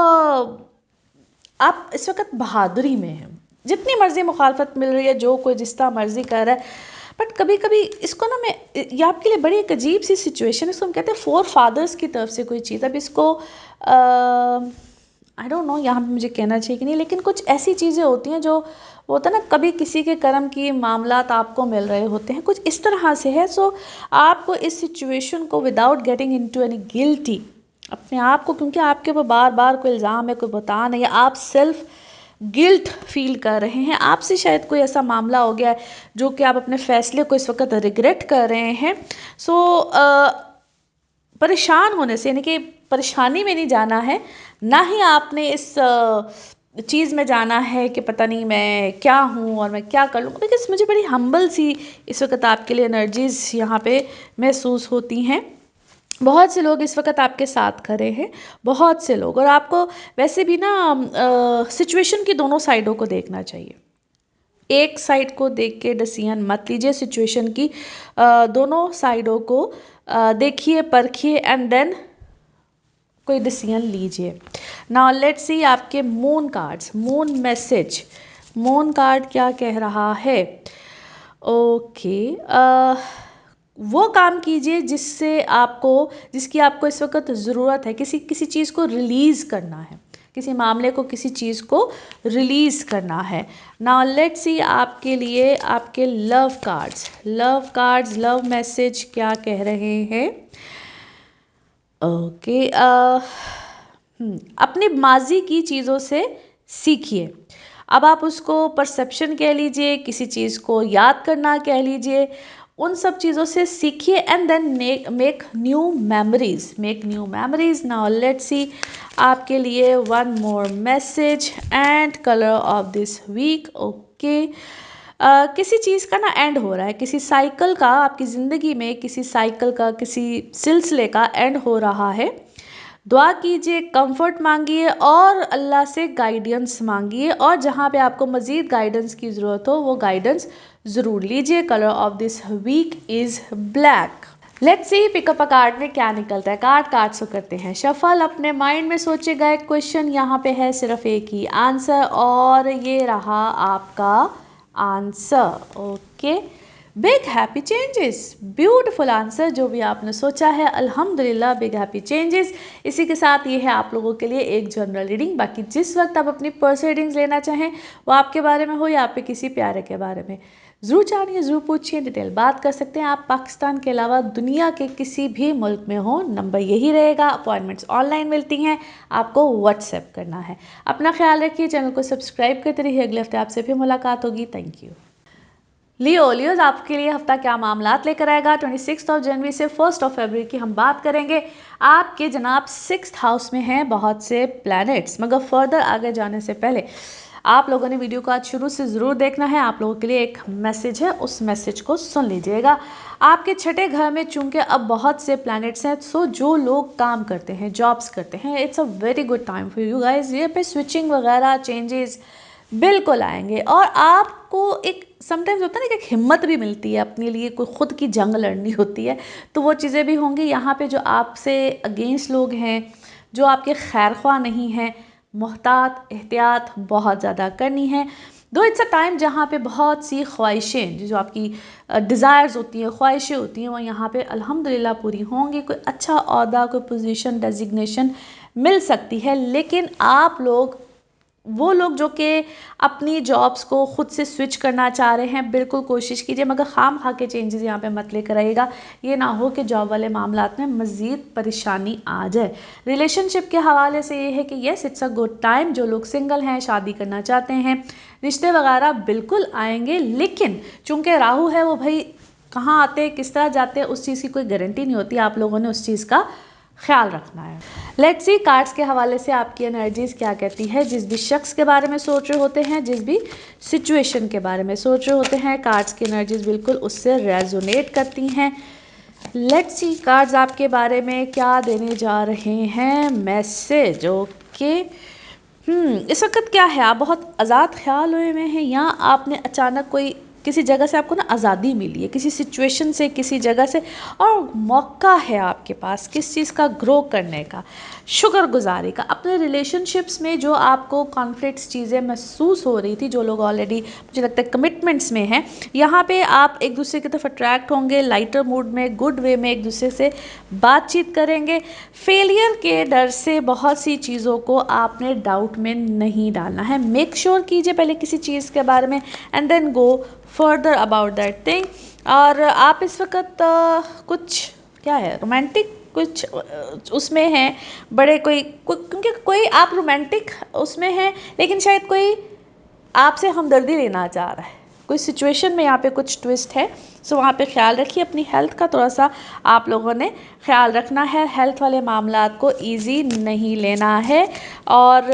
इस वक्त बहादुरी में हैं। जितनी मर्जी मुखालफत मिल रही है, जो कोई जिस तरह मर्जी कर रहा है, बट कभी कभी इसको ना, मैं ये आपके लिए बड़ी एक अजीब सी सिचुएशन है। इसको हम कहते हैं फोर फादर्स की तरफ से कोई चीज़। अब इसको आई डोंट नो यहाँ पे मुझे कहना चाहिए कि नहीं, लेकिन कुछ ऐसी चीज़ें होती हैं जो होता है ना, कभी किसी के कर्म की मामलात आपको मिल रहे होते हैं, कुछ इस तरह से है। सो आपको इस सिचुएशन को without getting into any guilty, अपने आप को, क्योंकि आपके ऊपर बार बार कोई इल्ज़ाम है, कोई बता नहीं है, आप सेल्फ गिल्ट फील कर रहे हैं, आपसे शायद कोई ऐसा मामला हो गया है जो कि आप अपने फ़ैसले को इस वक्त रिग्रेट कर रहे हैं। सो परेशान होने से, यानी कि परेशानी में नहीं जाना है, ना ही आपने इस चीज़ में जाना है कि पता नहीं मैं क्या हूँ और मैं क्या कर लूँ। बिकॉज मुझे बड़ी हम्बल सी इस वक्त आपके लिए एनर्जीज़ यहाँ पे महसूस होती हैं। बहुत से लोग इस वक्त आपके साथ खड़े हैं, बहुत से लोग। और आपको वैसे भी ना सिचुएशन की दोनों साइडों को देखना चाहिए। एक साइड को देख के डिसीजन मत लीजिए, सिचुएशन की दोनों साइडों को देखिए, परखिए एंड देन कोई डिसीजन लीजिए। नाउ लेट्स सी आपके moon cards, moon message, moon card क्या कह रहा है। ओके, वो काम कीजिए जिसकी आपको इस वक्त ज़रूरत है। किसी चीज़ को रिलीज़ करना है, किसी मामले को, किसी चीज़ को रिलीज़ करना है। नाउ लेट्स सी आपके लिए आपके लव कार्ड्स, लव मैसेज क्या कह रहे हैं। ओके, अपनी माजी की चीज़ों से सीखिए। अब आप उसको परसेप्शन कह लीजिए, किसी चीज़ को याद करना कह लीजिए, उन सब चीज़ों से सीखिए and then make new memories. Now let's see आपके लिए one more message and colour of this week. Okay, किसी चीज़ का ना एंड हो रहा है, किसी साइकिल का आपकी ज़िंदगी में, किसी साइकिल का, किसी सिलसिले का एंड हो रहा है। दुआ कीजिए, कंफर्ट मांगिए और अल्लाह से गाइडेंस मांगिए, और जहाँ पे आपको मज़ीद गाइडेंस की ज़रूरत हो वो गाइडेंस ज़रूर लीजिए। Colour of this week is black. Let's see pick up a card में क्या निकलता है। कार्ड्स को करते हैं शफल। अपने माइंड में सोचेगा एक क्वेश्चन, यहाँ पे है सिर्फ एक ही आंसर और ये रहा आपका answer. Okay, big happy changes, beautiful answer जो भी आपने सोचा है, अल्हम्दुलिल्लाह बिग हैप्पी चेंजेस। इसी के साथ ये है आप लोगों के लिए एक जनरल रीडिंग। बाकी जिस वक्त आप अपनी पर्सनल रीडिंग्स लेना चाहें, वो आपके बारे में हो या आप किसी प्यारे के बारे में, ज़रूर जानिए, ज़रूर पूछिए, डिटेल बात कर सकते हैं। आप पाकिस्तान के अलावा दुनिया के किसी भी मुल्क में हो, नंबर यही रहेगा। अपॉइंटमेंट्स ऑनलाइन मिलती हैं, आपको व्हाट्सएप करना है। अपना ख्याल रखिए, चैनल को सब्सक्राइब करते रहिए। अगले हफ्ते आपसे फिर मुलाकात होगी। Thank you. लियोज आपके लिए हफ्ता क्या मामलात लेकर आएगा। 26 जनवरी से 1 फरवरी की हम बात करेंगे। आपके जनाब 6th हाउस में हैं बहुत से प्लैनेट्स, मगर फर्दर आगे जाने से पहले आप लोगों ने वीडियो को आज शुरू से ज़रूर देखना है। आप लोगों के लिए एक मैसेज है, उस मैसेज को सुन लीजिएगा। आपके छठे घर में चूंकि अब बहुत से प्लैनेट्स हैं, सो जो लोग काम करते हैं, जॉब्स करते हैं, it's a very good time for you guys. ये पे स्विचिंग वगैरह चेंजेस बिल्कुल आएंगे और आपको एक समटाइम्स होता है ना कि एक हिम्मत भी मिलती है, अपने लिए कोई ख़ुद की जंग लड़नी होती है, तो वो चीज़ें भी होंगी। यहाँ पे जो आपसे अगेंस्ट लोग हैं, जो आपके खैर ख्वाह नहीं हैं, मोहतात एहतियात बहुत ज़्यादा करनी है। दो इट्स अ टाइम जहाँ पे बहुत सी ख्वाहिशें, जो आपकी डिज़ायर्स होती हैं, ख्वाहिशें होती हैं, वो यहाँ पे अल्हम्दुलिल्लाह पूरी होंगी। कोई अच्छा ओहदा, कोई पोजीशन, डेजिग्नेशन मिल सकती है। लेकिन आप लोग, वो लोग जो कि अपनी जॉब्स को ख़ुद से स्विच करना चाह रहे हैं, बिल्कुल कोशिश कीजिए, मगर खाम खा के चेंजेस यहाँ पे मत लेकर आइएगा। ये ना हो कि जॉब वाले मामलात में मज़ीद परेशानी आ जाए। रिलेशनशिप के हवाले से ये है कि yes it's a good time. जो लोग सिंगल हैं, शादी करना चाहते हैं, रिश्ते वगैरह बिल्कुल आएंगे। लेकिन चूँकि राहु है, वो भाई कहाँ आते हैं, किस तरह जाते हैं, उस चीज़ की कोई गारंटी नहीं होती। आप लोगों ने उस चीज़ का ख्याल रखना है। लेट्स सी कार्ड्स के हवाले से आपकी एनर्जीज क्या कहती है। जिस भी शख्स के बारे में सोच रहे होते हैं, जिस भी सिचुएशन के बारे में सोच रहे होते हैं, कार्ड्स की एनर्जीज बिल्कुल उससे रेजोनेट करती हैं। लेट्स सी कार्ड्स आपके बारे में क्या देने जा रहे हैं मैसेज। ओके, इस वक्त क्या है, आप बहुत आज़ाद ख्याल हुए में हैं, या आपने अचानक कोई किसी जगह से आपको ना आज़ादी मिली है, किसी सिचुएशन से, किसी जगह से, और मौका है आपके पास किस चीज़ का, ग्रो करने का, शुक्रगुजारी का। अपने रिलेशनशिप्स में जो आपको कॉन्फ्लिक्ट्स चीज़ें महसूस हो रही थी, जो लोग ऑलरेडी मुझे लगता है कमिटमेंट्स में हैं, यहाँ पे आप एक दूसरे की तरफ अट्रैक्ट होंगे, लाइटर मूड में, गुड वे में एक दूसरे से बातचीत करेंगे। फेलियर के डर से बहुत सी चीज़ों को आपने डाउट में नहीं डालना है। मेक श्योर कीजिए पहले किसी चीज़ के बारे में and then go further about that thing. और आप इस वक्त कुछ क्या है, रोमांटिक कुछ उसमें हैं, बड़े क्योंकि कोई आप रोमांटिक उसमें हैं, लेकिन शायद कोई आपसे हमदर्दी लेना चाह रहा है, कोई सिचुएशन में यहाँ पे कुछ ट्विस्ट है। सो वहाँ पे ख्याल रखिए। अपनी हेल्थ का थोड़ा सा आप लोगों ने ख्याल रखना है, हेल्थ वाले मामलात को ईजी नहीं लेना है। और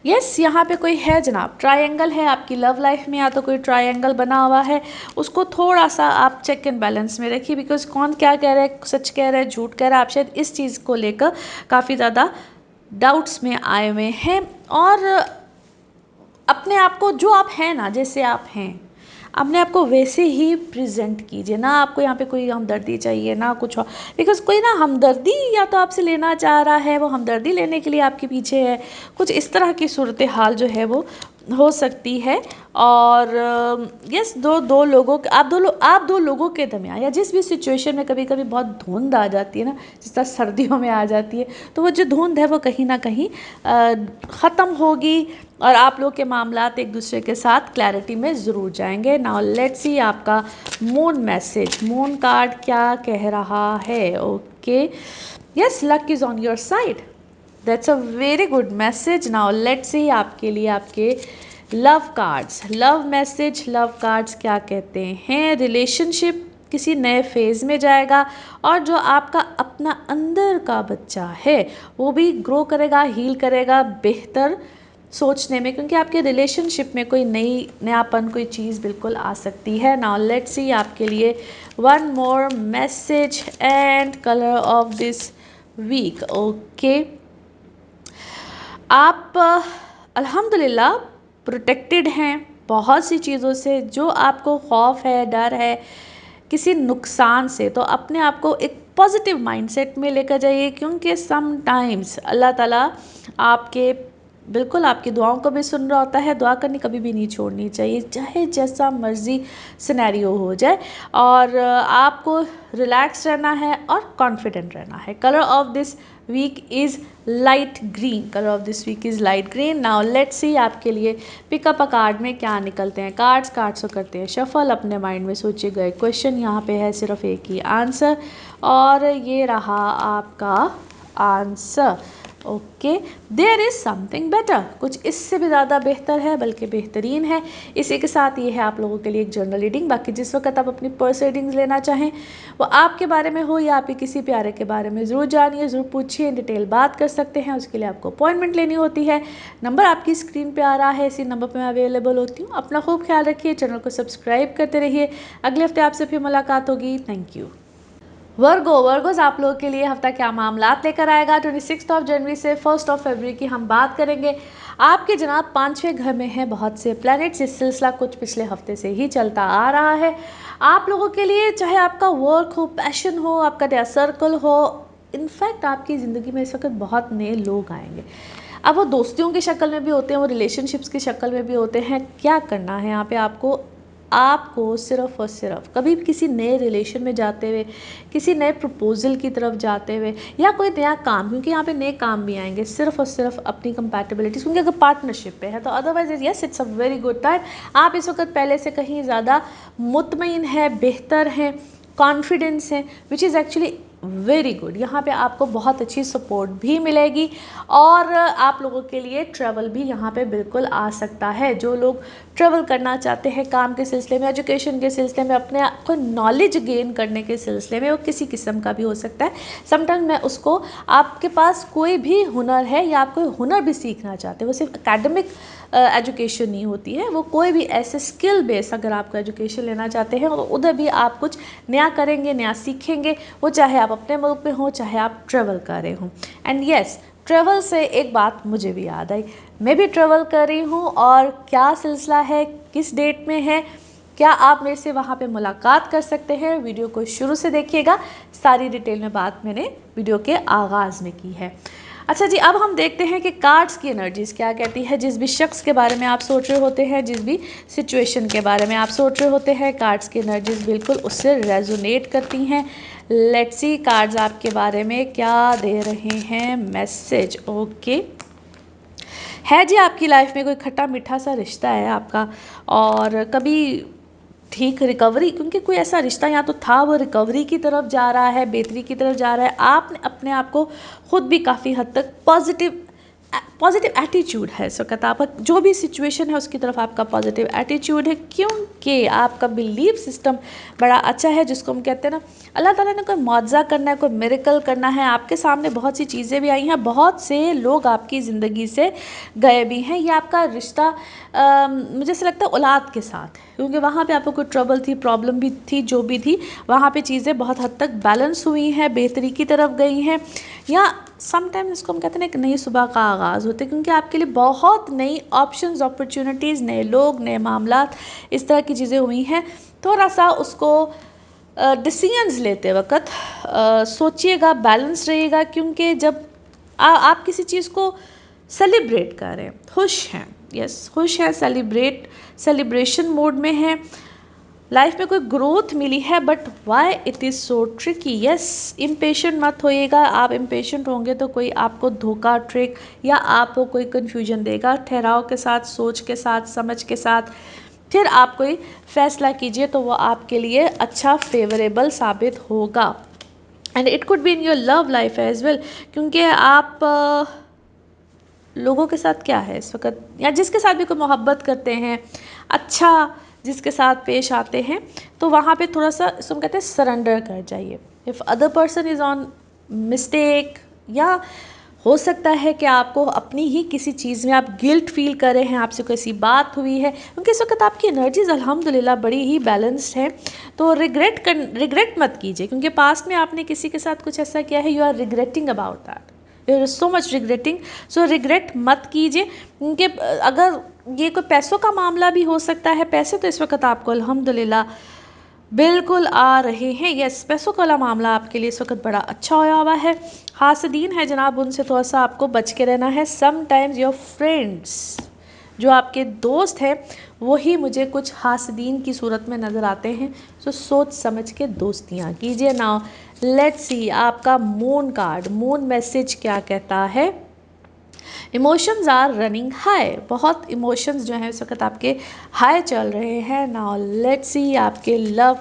यस यहाँ पे कोई है जनाब, ट्रायंगल है आपकी लव लाइफ में, या तो कोई ट्रायंगल बना हुआ है, उसको थोड़ा सा आप चेक एंड बैलेंस में रखिए, बिकॉज कौन क्या कह रहा है, सच कह रहा है, झूठ कह रहा है, आप शायद इस चीज़ को लेकर काफ़ी ज़्यादा डाउट्स में आए हुए हैं। और अपने आप को जो आप हैं ना, जैसे आप हैं, अपने आप को वैसे ही प्रेजेंट कीजिए ना। आपको यहाँ पे कोई हमदर्दी चाहिए ना कुछ और, बिकॉज कोई ना हमदर्दी या तो आपसे लेना चाह रहा है, वो हमदर्दी लेने के लिए आपके पीछे है, कुछ इस तरह की सूरत हाल जो है वो हो सकती है। और यस, दो लोगों के आप दो लोगों के दरमियान, या जिस भी सिचुएशन में कभी कभी बहुत धुंध आ जाती है ना, जिस तरह सर्दियों में आ जाती है, तो वो जो धुंध है वो कहीं ना कहीं ख़त्म होगी और आप लोग के मामलात एक दूसरे के साथ क्लैरिटी में ज़रूर जाएंगे। नाउ लेट्स सी आपका मून मैसेज, मून कार्ड क्या कह रहा है। Okay, yes, luck is on your side, that's a very good message. Now let's see आपके लिए आपके love cards, love message, love cards क्या कहते हैं। रिलेशनशिप किसी नए फेज़ में जाएगा और जो आपका अपना अंदर का बच्चा है वो भी ग्रो करेगा, हील करेगा बेहतर सोचने में, क्योंकि आपके रिलेशनशिप में कोई नयापन, कोई चीज़ बिल्कुल आ सकती है। नाउ लेट्स सी आपके लिए one more message and colour of this week. Okay, आप अल्हम्दुलिल्लाह प्रोटेक्टेड हैं बहुत सी चीज़ों से। जो आपको खौफ है, डर है किसी नुकसान से, तो अपने आप को एक पॉजिटिव माइंडसेट में लेकर जाइए, क्योंकि समटाइम्स अल्लाह ताला आपके बिल्कुल आपकी दुआओं को भी सुन रहा होता है। दुआ करनी कभी भी नहीं छोड़नी चाहिए, चाहे जैसा मर्जी सिनेरियो हो जाए। और आपको रिलैक्स रहना है और कॉन्फिडेंट रहना है। Colour of this week is light green, colour of this week is light green. Now let's see आपके लिए पिकअप अ कार्ड में क्या निकलते हैं कार्ड्स को करते हैं शफल। अपने माइंड में सोचे गए क्वेश्चन, यहाँ पे है सिर्फ एक ही आंसर और ये रहा आपका answer. Okay, there is something better, कुछ इससे भी ज़्यादा बेहतर है, बल्कि बेहतरीन है। इसी के साथ ये है आप लोगों के लिए एक जर्नल रीडिंग। बाकी जिस वक्त आप अपनी पर्स रीडिंग्स लेना चाहें, वो आपके बारे में हो या आपके किसी प्यारे के बारे में, ज़रूर जानिए, ज़रूर पूछिए, डिटेल बात कर सकते हैं। उसके लिए आपको अपॉइंटमेंट लेनी होती है। नंबर आपकी स्क्रीन पर आ रहा है, इसी नंबर पर मैं अवेलेबल होती हूँ। अपना खूब ख्याल रखिए, चैनल को सब्सक्राइब करते रहिए। अगले हफ्ते आपसे फिर मुलाकात होगी। Thank you. वर्गोज आप लोगों के लिए हफ्ता क्या मामलात लेकर आएगा। 26 जनवरी से 1 फरवरी की हम बात करेंगे। आपके जनाब 5वें घर में है बहुत से प्लैनेट्स। इस सिलसिला कुछ पिछले हफ्ते से ही चलता आ रहा है आप लोगों के लिए, चाहे आपका वर्क हो, पैशन हो, आपका नया सर्कल हो। इनफैक्ट आपकी ज़िंदगी में इस वक्त बहुत नए लोग आएंगे। अब वो दोस्तियों की शक्ल में भी होते हैं, वो रिलेशनशिप्स की शक्ल में भी होते हैं। क्या करना है यहाँ पे आपको सिर्फ़ और सिर्फ कभी भी किसी नए रिलेशन में जाते हुए, किसी नए प्रपोजल की तरफ जाते हुए, या कोई नया काम, क्योंकि यहाँ पे नए काम भी आएंगे, सिर्फ और सिर्फ अपनी कंपैटिबिलिटीज़, क्योंकि अगर पार्टनरशिप पे है तो otherwise yes it's a very good time. आप इस वक्त पहले से कहीं ज़्यादा मुतमईन है, बेहतर हैं, कॉन्फिडेंस है, which is actually very good. यहाँ पे आपको बहुत अच्छी सपोर्ट भी मिलेगी और आप लोगों के लिए ट्रैवल भी यहाँ पे बिल्कुल आ सकता है। जो लोग ट्रैवल करना चाहते हैं काम के सिलसिले में, एजुकेशन के सिलसिले में, अपने आप को नॉलेज गेन करने के सिलसिले में, वो किसी किस्म का भी हो सकता है। समटाइम मैं उसको, आपके पास कोई भी हुनर है या आप कोई हुनर भी सीखना चाहते हैं, वो सिर्फ एकेडमिक एजुकेशन नहीं होती है, वो कोई भी ऐसे स्किल बेस अगर आपको एजुकेशन लेना चाहते हैं तो उधर भी आप कुछ नया करेंगे, नया सीखेंगे, वो चाहे आप अपने मुल्क में हो, चाहे आप ट्रैवल कर रहे हों। एंड यस, ट्रैवल से एक बात मुझे भी याद आई, मैं भी ट्रैवल कर रही हूँ और क्या सिलसिला है, किस डेट में है, क्या आप मेरे से वहाँ पे मुलाकात कर सकते हैं। वीडियो को शुरू से देखिएगा, सारी डिटेल में बात मैंने वीडियो के आगाज़ में की है। अच्छा जी, अब हम देखते हैं कि कार्ड्स की एनर्जीज़ क्या कहती है। जिस भी शख्स के बारे में आप सोच रहे होते हैं, जिस भी सिचुएशन के बारे में आप सोच रहे होते हैं, कार्ड्स की एनर्जीज़ बिल्कुल उससे रेजोनेट करती हैं। लेट्स सी कार्ड्स आपके बारे में क्या दे रहे हैं मैसेज। ओके, है जी, आपकी लाइफ में कोई खट्टा मीठा सा रिश्ता है आपका, और कभी ठीक रिकवरी, क्योंकि कोई ऐसा रिश्ता यहाँ तो था, वो रिकवरी की तरफ जा रहा है, बेहतरी की तरफ जा रहा है। आपने अपने आप को खुद भी काफ़ी हद तक पॉजिटिव पॉजिटिव एटीट्यूड है इस वक्त। आपका जो भी सिचुएशन है उसकी तरफ आपका पॉजिटिव एटीट्यूड है, क्योंकि आपका बिलीफ सिस्टम बड़ा अच्छा है, जिसको हम कहते हैं ना अल्लाह ताला ने कोई मुआवजा करना है, कोई मिरेकल करना है। आपके सामने बहुत सी चीज़ें भी आई हैं, बहुत से लोग आपकी ज़िंदगी से गए भी हैं। ये आपका रिश्ता मुझे ऐसा लगता है औलाद के साथ, क्योंकि वहाँ पे आपको कोई ट्रबल थी, प्रॉब्लम भी थी, जो भी थी, वहाँ पे चीज़ें बहुत हद तक बैलेंस हुई हैं, बेहतरी की तरफ गई हैं। या समटाइम्स इसको हम कहते हैं ना एक नई सुबह का आगाज़ होता है, क्योंकि आपके लिए बहुत नई ऑप्शंस, अपॉर्चुनिटीज़, नए लोग, नए मामलात, इस तरह की चीज़ें हुई हैं। थोड़ा सा उसको डिसीजंस लेते वक्त सोचिएगा, बैलेंस रहिएगा, क्योंकि जब आप किसी चीज़ को सेलिब्रेट कर रहे हैं, खुश हैं, यस खुश हैं, सेलिब्रेशन मोड में हैं, लाइफ में कोई ग्रोथ मिली है, but why it is so tricky. Yes, impatient मत होइएगा। आप इम्पेशेंट होंगे तो कोई आपको धोखा, ट्रिक या आपको कोई कन्फ्यूजन देगा। ठहराव के साथ, सोच के साथ, समझ के साथ फिर आप कोई फ़ैसला कीजिए, तो वो आपके लिए अच्छा, फेवरेबल साबित होगा। And it could be in your love life as well, क्योंकि आप लोगों के साथ क्या है इस वक्त, या जिसके साथ भी कोई मोहब्बत करते हैं, अच्छा जिसके साथ पेश आते हैं, तो वहाँ पे थोड़ा सा इसको हम कहते हैं सरेंडर कर जाइए। If other person is on mistake, या हो सकता है कि आपको अपनी ही किसी चीज़ में आप गिल्ट फील कर रहे हैं, आपसे कोई ऐसी बात हुई है, क्योंकि इस वक्त आपकी एनर्जीज़ अल्हम्दुलिल्लाह बड़ी ही बैलेंस्ड हैं। तो रिग्रेट मत कीजिए, क्योंकि पास्ट में आपने किसी के साथ कुछ ऐसा किया है, you are regretting about that, there is so much regretting. So regret मत कीजिए, क्योंकि अगर ये कोई पैसों का मामला भी हो सकता है, पैसे तो इस वक्त आपको अल्हम्दुलिल्लाह बिल्कुल आ रहे हैं। यस, पैसों का वाला मामला आपके लिए इस वक्त बड़ा अच्छा होया हुआ है। हासदीन है जनाब, उनसे थोड़ा सा आपको बच के रहना है। समटाइम्स योर फ्रेंड्स, जो आपके दोस्त हैं, वही मुझे कुछ हासदीन की सूरत में नज़र आते हैं। सो सोच समझ के दोस्तियाँ कीजिए। नाउ लेट्स सी आपका मून कार्ड, मून मैसेज क्या कहता है। इमोशंस आर रनिंग हाई, बहुत इमोशंस जो हैं इस वक्त आपके हाई चल रहे हैं। नाउ लेट्स सी आपके लव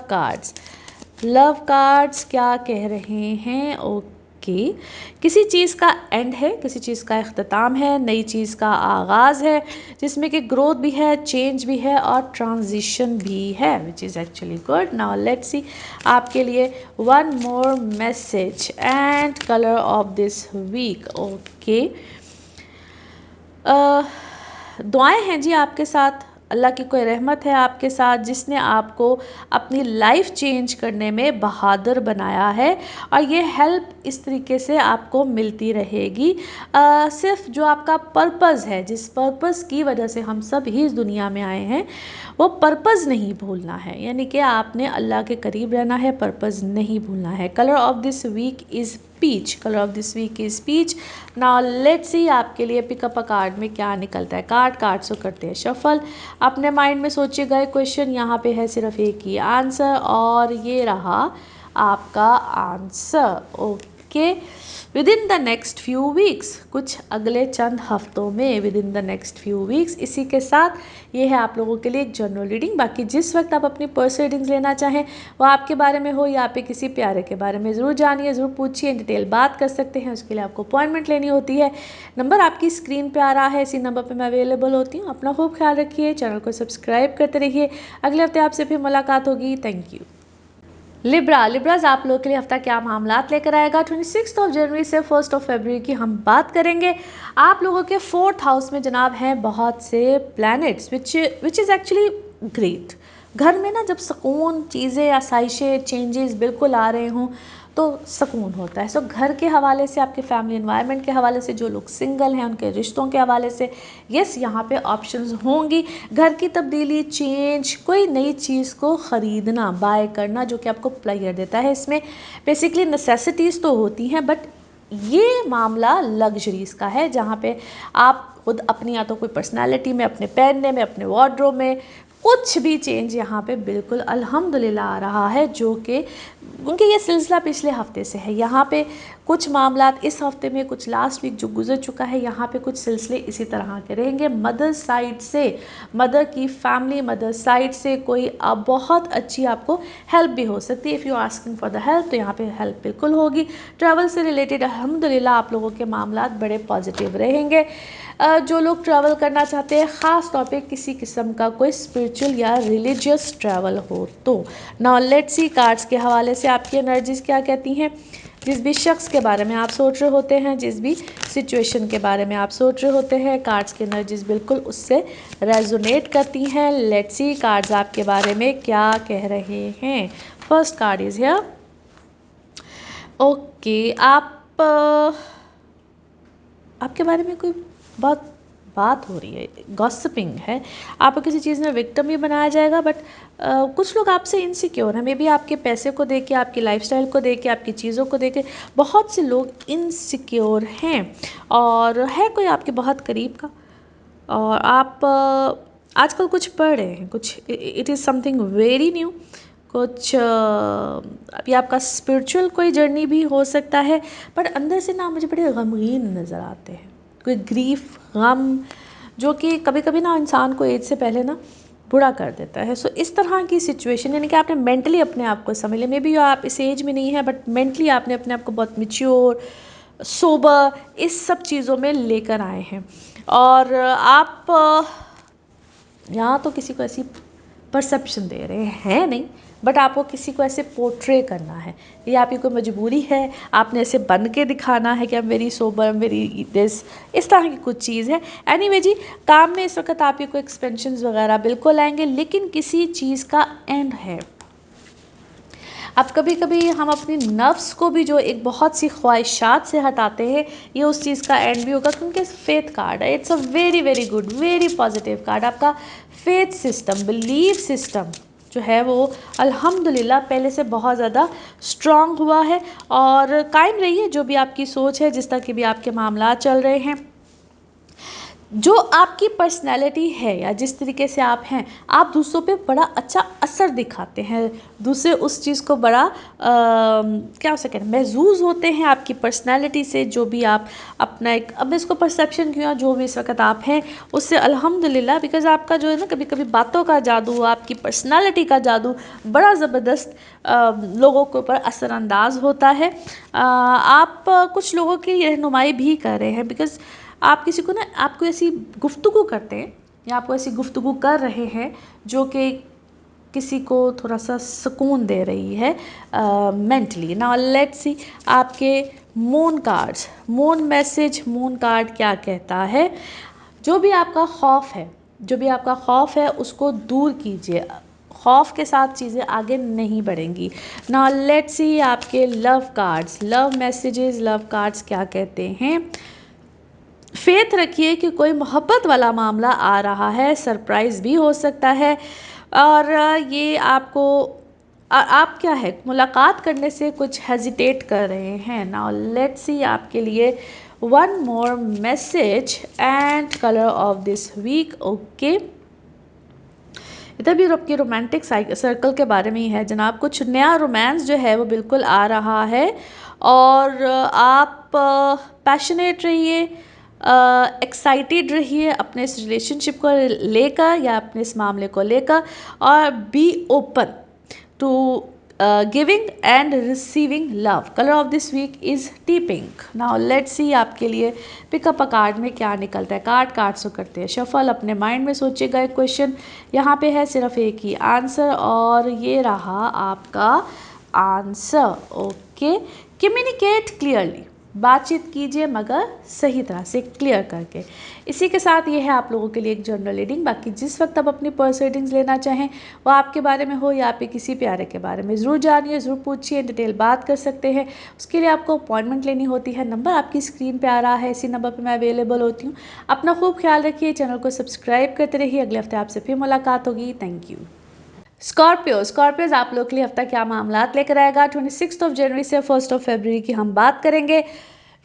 कार्ड्स क्या कह रहे हैं। ओके, किसी चीज़ का एंड है, किसी चीज़ का इख्तिताम है, नई चीज़ का आगाज़ है, जिसमें कि ग्रोथ भी है, चेंज भी है और ट्रांजिशन भी है, which is actually good. Now let's see आपके लिए one more message and colour of this week. Okay, दुआएं हैं जी आपके साथ, अल्लाह की कोई रहमत है आपके साथ, जिसने आपको अपनी लाइफ चेंज करने में बहादुर बनाया है, और ये हेल्प इस तरीके से आपको मिलती रहेगी। सिर्फ जो आपका पर्पज़ है, जिस पर्पज़ की वजह से हम सब ही इस दुनिया में आए हैं, वो पर्पज़ नहीं भूलना है, यानी कि आपने अल्लाह के करीब रहना है, पर्पज़ नहीं भूलना है। Colour of this week is peach, colour of this week is peach. Now let's see आपके लिए पिकअप अ कार्ड में क्या निकलता है। कार्ड्स को करते हैं शफल। अपने माइंड में सोचिएगा क्वेश्चन, यहाँ पे है सिर्फ एक ही आंसर, और ये रहा आपका answer. Okay, with in the next few weeks, कुछ अगले चंद हफ्तों में, with in the next few weeks. इसी के साथ ये है आप लोगों के लिए एक जनरल रीडिंग। बाकी जिस वक्त आप अपनी पर्सनल रीडिंग्स लेना चाहें, वो आपके बारे में हो या आप किसी प्यारे के बारे में, ज़रूर जानिए, ज़रूर पूछिए, डिटेल बात कर सकते हैं। उसके लिए आपको अपॉइंटमेंट लेनी होती है। नंबर आपकी स्क्रीन पे आ रहा है, इसी नंबर पे मैं अवेलेबल होती हूँ। अपना खूब ख्याल रखिए, चैनल को सब्सक्राइब करते रहिए। अगले हफ्ते आपसे फिर मुलाकात होगी। Thank you. लिब्राज आप लोगों के लिए हफ्ता क्या मामलात लेकर आएगा। 26 जनवरी से 1 फरवरी की हम बात करेंगे। आप लोगों के 4th हाउस में जनाब हैं बहुत से planets, which is actually great. घर में ना जब सुकून, चीज़ें, आसाइशें, चेंजेस बिल्कुल आ रहे हों, तो सुकून होता है। सो घर के हवाले से, आपके फैमिली एनवायरनमेंट के हवाले से, जो लोग सिंगल हैं उनके रिश्तों के हवाले से, यस यहाँ पे ऑप्शंस होंगी। घर की तब्दीली, चेंज, कोई नई चीज़ को ख़रीदना, बाय करना, जो कि आपको प्लेजर देता है। इसमें बेसिकली नेसेसिटीज़ तो होती हैं, बट ये मामला लग्जरीज़ का है, जहाँ पे आप खुद अपनी या तो कोई पर्सनालिटी में, अपने पहनने में, अपने वार्डरोब में कुछ भी चेंज यहाँ पे बिल्कुल अल्हम्दुलिल्लाह आ रहा है, जो कि उनके ये सिलसिला पिछले हफ्ते से है। यहाँ पे कुछ मामलात इस हफ्ते में, कुछ लास्ट वीक जो गुजर चुका है, यहाँ पे कुछ सिलसिले इसी तरह के रहेंगे। मदर साइड से, मदर की फैमिली, मदर साइड से कोई बहुत अच्छी आपको हेल्प भी हो सकती है। If you asking for the help, तो यहाँ पे हेल्प बिल्कुल होगी। ट्रैवल से रिलेटेड अल्हम्दुलिल्लाह आप लोगों के मामलात बड़े पॉजिटिव रहेंगे। जो लोग ट्रैवल करना चाहते हैं, ख़ास तौर पे किसी किस्म का कोई स्पिरिचुअल या रिलीजियस ट्रैवल हो तो। नाउ लेट्स सी कार्ड्स के हवाले से आपकी एनर्जीज क्या कहती हैं। जिस भी शख्स के बारे में आप सोच रहे होते हैं, जिस भी सिचुएशन के बारे में आप सोच रहे होते हैं, कार्ड्स की एनर्जीज बिल्कुल उससे रेजोनेट करती हैं। लेट्स सी कार्ड्स आपके बारे में क्या कह रहे हैं। First card is here. Okay, आपके बारे में कोई बहुत बात हो रही है, गॉसिपिंग है, आपको किसी चीज़ में विक्टिम भी बनाया जाएगा। बट कुछ लोग आपसे इनसिक्योर हैं, मे बी आपके पैसे को देख के, आपकी लाइफस्टाइल को देख के, आपकी चीज़ों को देख के बहुत से लोग इनसिक्योर हैं। और है कोई आपके बहुत करीब का, और आप आजकल कुछ पढ़ रहे हैं, कुछ it is something very new, कुछ अभी आपका स्पिरिचुअल कोई जर्नी भी हो सकता है। बट अंदर से ना मुझे बड़े गमगीन नज़र आते हैं, कोई ग्रीफ, गम, जो कि कभी कभी ना इंसान को एज से पहले ना बुरा कर देता है। सो इस तरह की सिचुएशन, यानी कि आपने मेंटली अपने आप को समझ लिया। मे बी आप इस एज में नहीं है, बट मेंटली आपने अपने आप को बहुत मैच्योर, सोबर, इस सब चीज़ों में लेकर आए हैं। और आप यहाँ तो किसी को ऐसी परसेप्शन दे रहे हैं नहीं, बट आपको किसी को ऐसे पोर्ट्रे करना है, ये आपकी कोई मजबूरी है, आपने ऐसे बन के दिखाना है कि I am very sober, I am very this, इस तरह की कुछ चीज़ है। एनीवे जी, काम में इस वक्त आपके कोई एक्सपेंशंस वगैरह बिल्कुल आएंगे, लेकिन किसी चीज़ का एंड है। अब कभी कभी हम अपनी नफ्स को भी जो एक बहुत सी ख्वाहिशात से हटाते हैं, ये उस चीज़ का एंड भी होगा, क्योंकि फेथ कार्ड है। It's a very very good, very positive card. आपका फेथ सिस्टम, बिलीव सिस्टम जो है वो अल्हम्दुलिल्लाह पहले से बहुत ज़्यादा स्ट्रॉन्ग हुआ है। और कायम रही है जो भी आपकी सोच है, जिस तरह के भी आपके मामला चल रहे हैं, जो आपकी पर्सनैलिटी है या जिस तरीके से आप हैं, आप दूसरों पे बड़ा अच्छा असर दिखाते हैं, दूसरे उस चीज़ को बड़ा क्या हो सके महसूस होते हैं आपकी पर्सनैलिटी से। जो भी आप अपना एक, अब इसको परसेप्शन क्यों, जो भी इस वक्त आप हैं उससे अल्हम्दुलिल्लाह, बिकॉज़ आपका जो है ना, कभी कभी बातों का जादू, आपकी पर्सनैलिटी का जादू बड़ा ज़बरदस्त लोगों के ऊपर असरअंदाज होता है। आप कुछ लोगों की रहनुमाई भी कर रहे हैं, बिकॉज़ आप किसी को ना, आपको ऐसी गुफ्तगू करते हैं या आपको ऐसी गुफ्तगू कर रहे हैं जो कि किसी को थोड़ा सा सुकून दे रही है मेंटली। नाउ लेट्स सी आपके moon cards, moon message, moon card क्या कहता है। जो भी आपका खौफ है, जो भी आपका खौफ है उसको दूर कीजिए, खौफ के साथ चीज़ें आगे नहीं बढ़ेंगी। नाउ लेट्स सी आपके love cards, love messages, love cards क्या कहते हैं। फेथ रखिए कि कोई मोहब्बत वाला मामला आ रहा है, सरप्राइज़ भी हो सकता है। और ये आपको आप क्या है, मुलाकात करने से कुछ हेजिटेट कर रहे हैं। नाउ लेट्स सी आपके लिए one more message and colour of this week. Okay, इधर भी आपके रोमांटिक सर्कल के बारे में ही है जनाब। कुछ नया रोमांस जो है वो बिल्कुल आ रहा है, और आप पैशनेट रहिए, एक्साइटेड रहिए अपने इस रिलेशनशिप को लेकर या अपने इस मामले को लेकर, और be open to giving and receiving love. Colour of this week is tea pink. Now let's see आपके लिए पिकअप अ कार्ड में क्या निकलता है। कार्ड से करते हैं शफल, अपने माइंड में सोचिएगा एक क्वेश्चन, यहाँ पे है सिर्फ एक ही आंसर, और ये रहा आपका आंसर। ओके, कम्युनिकेट क्लियरली, बातचीत कीजिए मगर सही तरह से, क्लियर करके। इसी के साथ ये है आप लोगों के लिए एक जनरल रीडिंग। बाकी जिस वक्त आप अपनी पर्सनल रीडिंग्स लेना चाहें, वो आपके बारे में हो या आपके किसी प्यारे के बारे में, ज़रूर जानिए, ज़रूर पूछिए, डिटेल बात कर सकते हैं। उसके लिए आपको अपॉइंटमेंट लेनी होती है। नंबर आपकी स्क्रीन पे आ रहा है, इसी नंबर पे मैं अवेलेबल होती हूँ। अपना खूब ख्याल रखिए, चैनल को सब्सक्राइब करते रहिए। अगले हफ्ते आपसे फिर मुलाकात होगी। Thank you. स्कॉर्पियोज आप लोग के लिए हफ्ता क्या मामलात लेकर आएगा। 26 जनवरी से 1 फरवरी की हम बात करेंगे।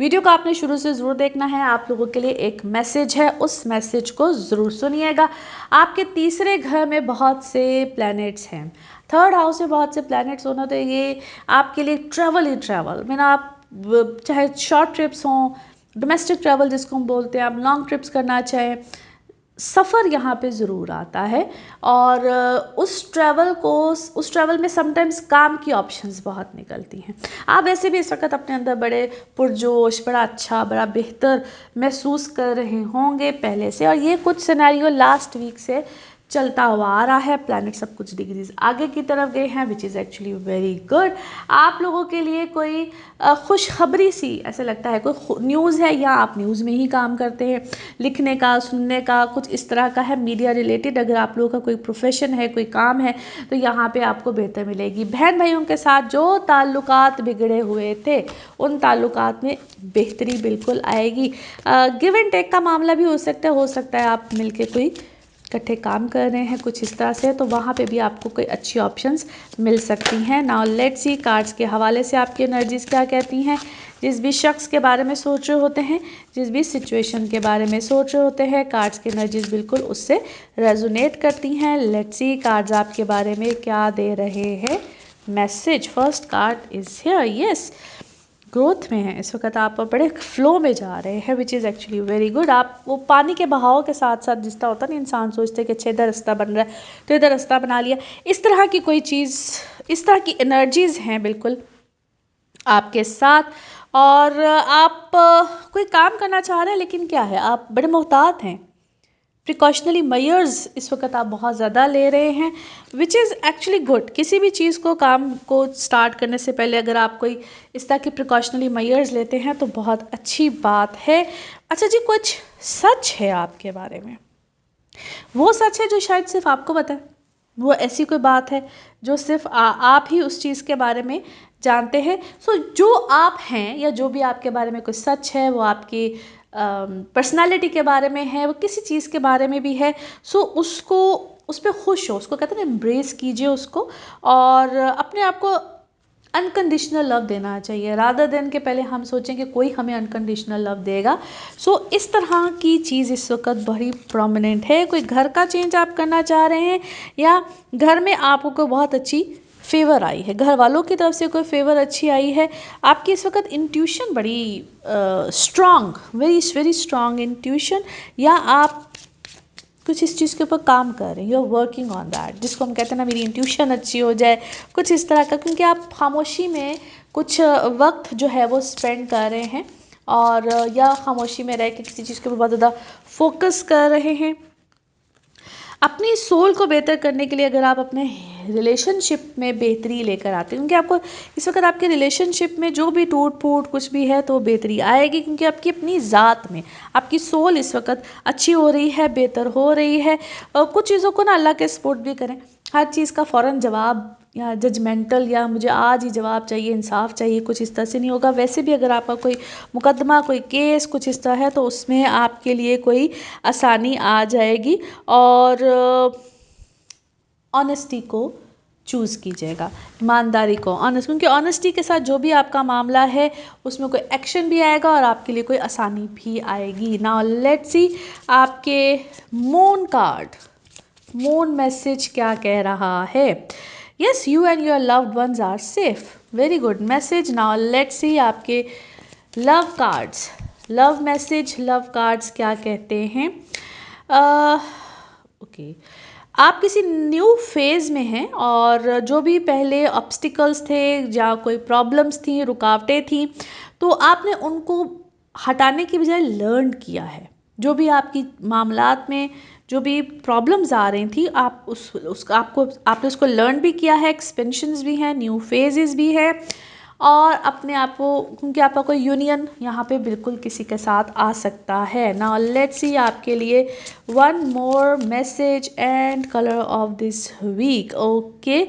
वीडियो को आपने शुरू से ज़रूर देखना है, आप लोगों के लिए एक मैसेज है, उस मैसेज को ज़रूर सुनिएगा। आपके तीसरे घर में बहुत से प्लैनेट्स हैं, थर्ड हाउस में बहुत से प्लैनेट्स होना, तो ये आपके लिए ट्रैवल ही ट्रैवल, मैंने आप चाहे शॉर्ट ट्रिप्स हों, डोमेस्टिक ट्रैवल जिसको हम बोलते हैं, आप लॉन्ग ट्रिप्स करना चाहें, सफ़र यहाँ पे ज़रूर आता है। और उस ट्रैवल में समटाइम्स काम की ऑप्शंस बहुत निकलती हैं। आप वैसे भी इस वक्त अपने अंदर बड़े पुरजोश, बड़ा अच्छा, बड़ा बेहतर महसूस कर रहे होंगे पहले से, और ये कुछ सिनेरियो लास्ट वीक से चलता हुआ आ रहा है। प्लैनेट सब कुछ डिग्रीज आगे की तरफ गए हैं, which is actually very good. आप लोगों के लिए कोई खुशखबरी सी ऐसे लगता है, कोई न्यूज़ है, या आप न्यूज़ में ही काम करते हैं, लिखने का, सुनने का, कुछ इस तरह का है, मीडिया रिलेटेड अगर आप लोगों का कोई प्रोफेशन है, कोई काम है, तो यहाँ पे आपको बेहतर मिलेगी। बहन भाइयों के साथ जो ताल्लुकात बिगड़े हुए थे, उन ताल्लुकात में बेहतरी बिल्कुल आएगी। गिव एंड टेक का मामला भी हो सकता है आप मिलके कोई इकट्ठे काम कर रहे हैं कुछ इस तरह से, तो वहाँ पे भी आपको कोई अच्छी ऑप्शंस मिल सकती हैं। नाउ लेट्स सी कार्ड्स के हवाले से आपकी एनर्जीज़ क्या कहती हैं। जिस भी शख्स के बारे में सोच रहे होते हैं, जिस भी सिचुएशन के बारे में सोच रहे होते हैं, कार्ड्स की एनर्जीज़ बिल्कुल उससे रेजोनेट करती हैं। लेट्स सी कार्ड्स आपके बारे में क्या दे रहे हैं message. First card is here, yes, growth में है इस वक्त, आप बड़े फ्लो में जा रहे हैं, which is actually very good. आप वो पानी के बहाव के साथ साथ जिस तरह होता है ना, इंसान सोचते हैं कि अच्छा इधर रास्ता बन रहा है तो इधर रास्ता बना लिया, इस तरह की कोई चीज़, इस तरह की एनर्जीज़ हैं बिल्कुल आपके साथ। और आप कोई काम करना चाह रहे हैं, लेकिन क्या है, आप बड़े मोहतात हैं, प्रिकॉशनरी मेजर्स इस वक्त आप बहुत ज़्यादा ले रहे हैं, विच इज़ एक्चुअली गुड। किसी भी चीज़ को, काम को स्टार्ट करने से पहले अगर आप कोई इस तरह के प्रिकॉशनरी मेजर्स लेते हैं तो बहुत अच्छी बात है। अच्छा जी, कुछ सच है आपके बारे में, वो सच है जो शायद सिर्फ आपको पता है, वो ऐसी कोई बात है जो सिर्फ आप ही उस चीज़ के बारे में जानते हैं। सो जो आप हैं, या जो भी आपके बारे में कुछ सच है, वो आपकी पर्सनालिटी के बारे में है, वो किसी चीज़ के बारे में भी है, सो उसको, उस पर खुश हो, उसको कहते हैं ना, एम्ब्रेस कीजिए उसको, और अपने आप को अनकंडीशनल लव देना चाहिए, रादर देन के पहले हम सोचें कि कोई हमें अनकंडीशनल लव देगा। सो इस तरह की चीज़ इस वक्त बड़ी प्रोमिनेंट है। कोई घर का चेंज आप करना चाह रहे हैं, या घर में आपको बहुत अच्छी फेवर आई है, घर वालों की तरफ से कोई फेवर अच्छी आई है। आपकी इस वक्त इंट्यूशन बड़ी strong, very very strong intuition, या आप कुछ इस चीज़ के ऊपर काम कर रहे हैं, you are working on that, जिसको हम कहते हैं ना, मेरी इंट्यूशन अच्छी हो जाए, कुछ इस तरह का, क्योंकि आप खामोशी में कुछ वक्त जो है वो स्पेंड कर रहे हैं, और या खामोशी में रह के किसी चीज़ के ऊपर बहुत ज़्यादा फोकस कर रहे हैं। अपनी सोल को बेहतर करने के लिए अगर आप अपने रिलेशनशिप में बेहतरी लेकर आते हैं, क्योंकि आपको इस वक्त आपके रिलेशनशिप में जो भी टूट फूट कुछ भी है तो बेहतरी आएगी, क्योंकि आपकी अपनी ज़ात में आपकी सोल इस वक्त अच्छी हो रही है, बेहतर हो रही है। और कुछ चीज़ों को ना अल्लाह के सपोर्ट भी करें, हर चीज़ का फ़ौरन जवाब या जजमेंटल, या मुझे आज ही जवाब चाहिए, इंसाफ चाहिए, कुछ इस तरह से नहीं होगा। वैसे भी अगर आपका कोई मुकदमा, कोई केस कुछ इस तरह है, तो उसमें आपके लिए कोई आसानी आ जाएगी। और ऑनेस्टी को चूज़ कीजिएगा, ईमानदारी को, ऑनेस्ट, क्योंकि ऑनेस्टी के साथ जो भी आपका मामला है उसमें कोई एक्शन भी आएगा और आपके लिए कोई आसानी भी आएगी। नाउ लेट्स सी आपके मून कार्ड, मून मैसेज क्या कह रहा है। Yes, you and your loved ones are safe, very good message. Now let's see आपके love cards, love message, love cards क्या कहते हैं। ओके, आप किसी न्यू फेज़ में हैं, और जो भी पहले ऑब्स्टिकल्स थे, या कोई प्रॉब्लम्स थी, रुकावटें थी, तो आपने उनको हटाने की बजाय लर्न किया है। जो भी आपकी मामलात में जो भी प्रॉब्लम्स आ रही थी, आप आपने उसको लर्न भी किया है, एक्सपेंशंस भी हैं, न्यू फेजेस भी है, और अपने आप को, क्योंकि आपका कोई यूनियन यहाँ पे बिल्कुल किसी के साथ आ सकता है। नाउ लेट्स सी आपके लिए one more message and colour of this week. Okay,